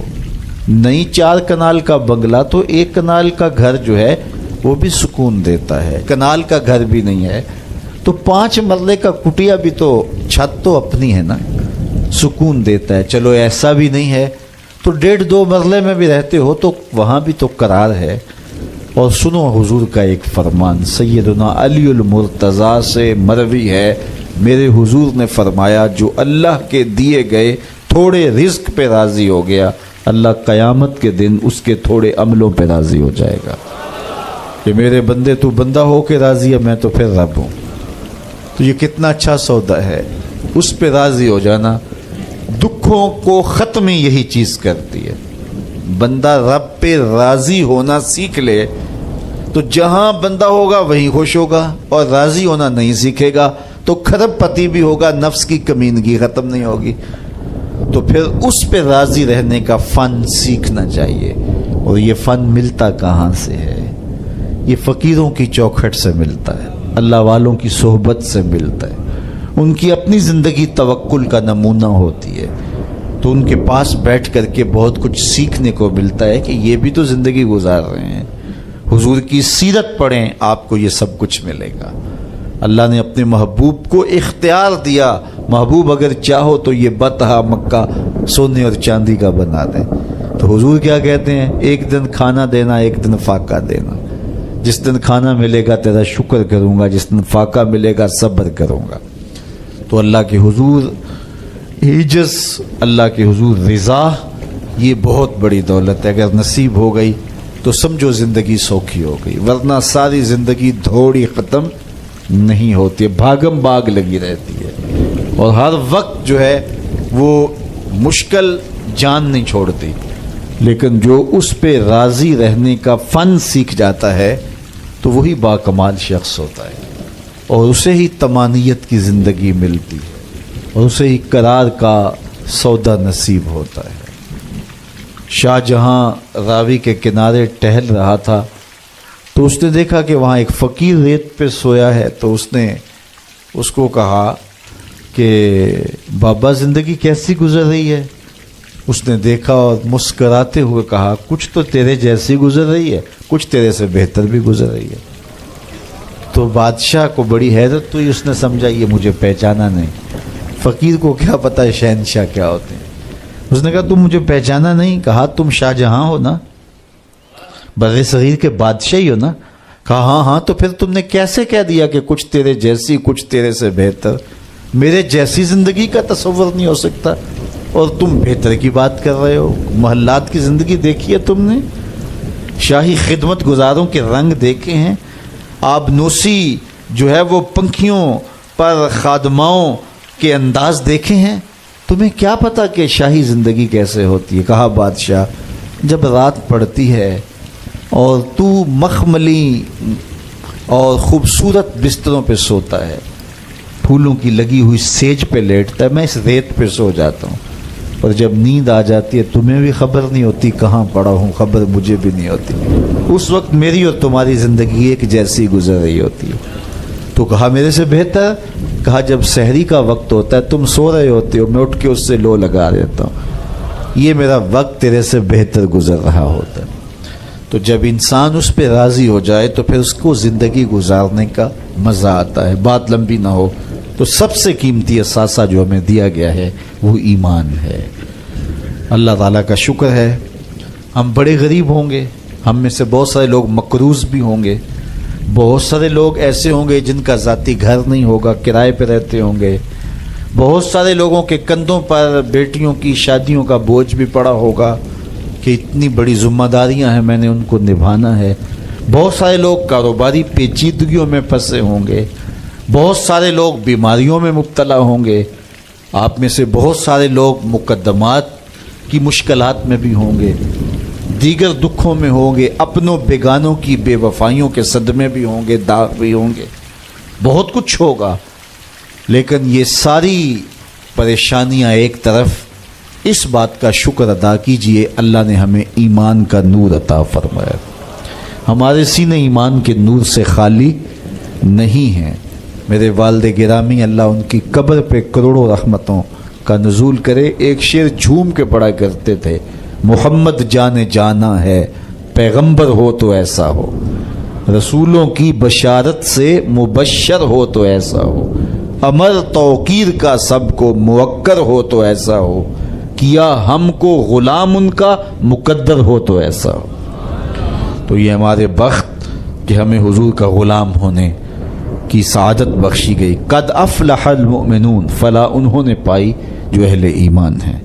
نہیں 4 کنال کا بنگلہ تو 1 کنال کا گھر جو ہے وہ بھی سکون دیتا ہے. کنال کا گھر بھی نہیں ہے تو 5 مرلے کا کٹیا بھی تو چھت تو اپنی ہے نا, سکون دیتا ہے. چلو ایسا بھی نہیں ہے تو 1.5-2 مرلے میں بھی رہتے ہو تو وہاں بھی تو قرار ہے. اور سنو حضور کا ایک فرمان, سیدنا علی المرتضیٰ سے مروی ہے, میرے حضور نے فرمایا جو اللہ کے دیے گئے تھوڑے رزق پہ راضی ہو گیا, اللہ قیامت کے دن اس کے تھوڑے عملوں پہ راضی ہو جائے گا کہ میرے بندے تو بندہ ہو کے راضی ہے, میں تو پھر رب ہوں. تو یہ کتنا اچھا سودا ہے, اس پہ راضی ہو جانا. دکھوں کو ختم یہی چیز کرتی ہے. بندہ رب پہ راضی ہونا سیکھ لے تو جہاں بندہ ہوگا وہیں خوش ہوگا, اور راضی ہونا نہیں سیکھے گا تو کھرب پتی بھی ہوگا, نفس کی کمینگی ختم نہیں ہوگی. تو پھر اس پہ راضی رہنے کا فن سیکھنا چاہیے. اور یہ فن ملتا کہاں سے ہے؟ یہ فقیروں کی چوکھٹ سے ملتا ہے, اللہ والوں کی صحبت سے ملتا ہے. ان کی اپنی زندگی توکل کا نمونہ ہوتی ہے تو ان کے پاس بیٹھ کر کے بہت کچھ سیکھنے کو ملتا ہے کہ یہ بھی تو زندگی گزار رہے ہیں. حضور کی سیرت پڑھیں, آپ کو یہ سب کچھ ملے گا. اللہ نے اپنے محبوب کو اختیار دیا, محبوب اگر چاہو تو یہ بطحا مکہ سونے اور چاندی کا بنا دیں. تو حضور کیا کہتے ہیں, ایک دن کھانا دینا, ایک دن فاقہ دینا. جس دن کھانا ملے گا تیرا شکر کروں گا, جس دن فاقہ ملے گا صبر کروں گا. تو اللہ کے حضور عجز, اللہ کے حضور رضا, یہ بہت بڑی دولت ہے. اگر نصیب ہو گئی تو سمجھو زندگی سوکھی ہو گئی, ورنہ ساری زندگی دھوڑی ختم نہیں ہوتی ہے, بھاگم باغ لگی رہتی ہے. اور ہر وقت جو ہے وہ مشکل جان نہیں چھوڑتی. لیکن جو اس پہ راضی رہنے کا فن سیکھ جاتا ہے تو وہی باکمال شخص ہوتا ہے, اور اسے ہی طمانیت کی زندگی ملتی ہے, اور اسے ہی قرار کا سودا نصیب ہوتا ہے. شاہ جہاں راوی کے کنارے ٹہل رہا تھا تو اس نے دیکھا کہ وہاں ایک فقیر ریت پہ سویا ہے. تو اس نے اس کو کہا کہ بابا زندگی کیسی گزر رہی ہے؟ اس نے دیکھا اور مسکراتے ہوئے کہا کچھ تو تیرے جیسی گزر رہی ہے, کچھ تیرے سے بہتر بھی گزر رہی ہے. تو بادشاہ کو بڑی حیرت ہوئی, اس نے سمجھا یہ مجھے پہچانا نہیں. فقیر کو کیا پتہ شہنشاہ کیا ہوتے ہیں. اس نے کہا تم مجھے پہچانا نہیں؟ کہا تم شاہ جہاں ہو نا, بر صغیر کے بادشاہ ہی ہو نا؟ کہا ہاں ہاں. تو پھر تم نے کیسے کہہ دیا کہ کچھ تیرے جیسی کچھ تیرے سے بہتر؟ میرے جیسی زندگی کا تصور نہیں ہو سکتا, اور تم بہتر کی بات کر رہے ہو. محلات کی زندگی دیکھی ہے تم نے, شاہی خدمت گزاروں کے رنگ دیکھے ہیں, آب نوسی جو ہے وہ پنکھیوں پر خادماؤں کے انداز دیکھے ہیں. تمہیں کیا پتا کہ شاہی زندگی کیسے ہوتی ہے؟ کہا بادشاہ جب رات پڑتی ہے اور تو مخملی اور خوبصورت بستروں پہ سوتا ہے, پھولوں کی لگی ہوئی سیج پہ لیٹتا ہے, میں اس ریت پہ سو جاتا ہوں, اور جب نیند آ جاتی ہے تمہیں بھی خبر نہیں ہوتی کہاں پڑا ہوں, خبر مجھے بھی نہیں ہوتی. اس وقت میری اور تمہاری زندگی ایک جیسی گزر رہی ہوتی ہے. تو کہا میرے سے بہتر؟ کہا جب سحری کا وقت ہوتا ہے تم سو رہے ہوتے ہو, میں اٹھ کے اس سے لو لگا دیتا ہوں, یہ میرا وقت تیرے سے بہتر گزر رہا ہوتا ہے. تو جب انسان اس پہ راضی ہو جائے تو پھر اس کو زندگی گزارنے کا مزہ آتا ہے. بات لمبی نہ ہو تو سب سے قیمتی اثاثہ جو ہمیں دیا گیا ہے وہ ایمان ہے. اللہ تعالیٰ کا شکر ہے, ہم بڑے غریب ہوں گے, ہم میں سے بہت سارے لوگ مقروض بھی ہوں گے, بہت سارے لوگ ایسے ہوں گے جن کا ذاتی گھر نہیں ہوگا, کرائے پہ رہتے ہوں گے, بہت سارے لوگوں کے کندھوں پر بیٹیوں کی شادیوں کا بوجھ بھی پڑا ہوگا کہ اتنی بڑی ذمہ داریاں ہیں, میں نے ان کو نبھانا ہے. بہت سارے لوگ کاروباری پیچیدگیوں میں پھنسے ہوں گے, بہت سارے لوگ بیماریوں میں مبتلا ہوں گے, آپ میں سے بہت سارے لوگ مقدمات کی مشکلات میں بھی ہوں گے, دیگر دکھوں میں ہوں گے, اپنوں بیگانوں کی بے وفائیوں کے صدمے بھی ہوں گے, داغ بھی ہوں گے, بہت کچھ ہوگا. لیکن یہ ساری پریشانیاں ایک طرف, اس بات کا شکر ادا کیجئے اللہ نے ہمیں ایمان کا نور عطا فرمایا. ہمارے سینے ایمان کے نور سے خالی نہیں ہیں. میرے والد گرامی اللہ ان کی قبر پہ کروڑوں رحمتوں کا نزول کرے, ایک شعر جھوم کے پڑھا کرتے تھے, محمد جان جانا ہے پیغمبر ہو تو ایسا ہو. رسولوں کی بشارت سے مبشر ہو تو ایسا ہو، امر توقیر کا سب کو موکر ہو تو ایسا ہو، کیا ہم کو غلام ان کا مقدر ہو تو ایسا ہو۔ تو یہ ہمارے بخت کہ ہمیں حضور کا غلام ہونے کی سعادت بخشی گئی۔ قد افلح المؤمنون، فلاح انہوں نے پائی جو اہل ایمان ہیں۔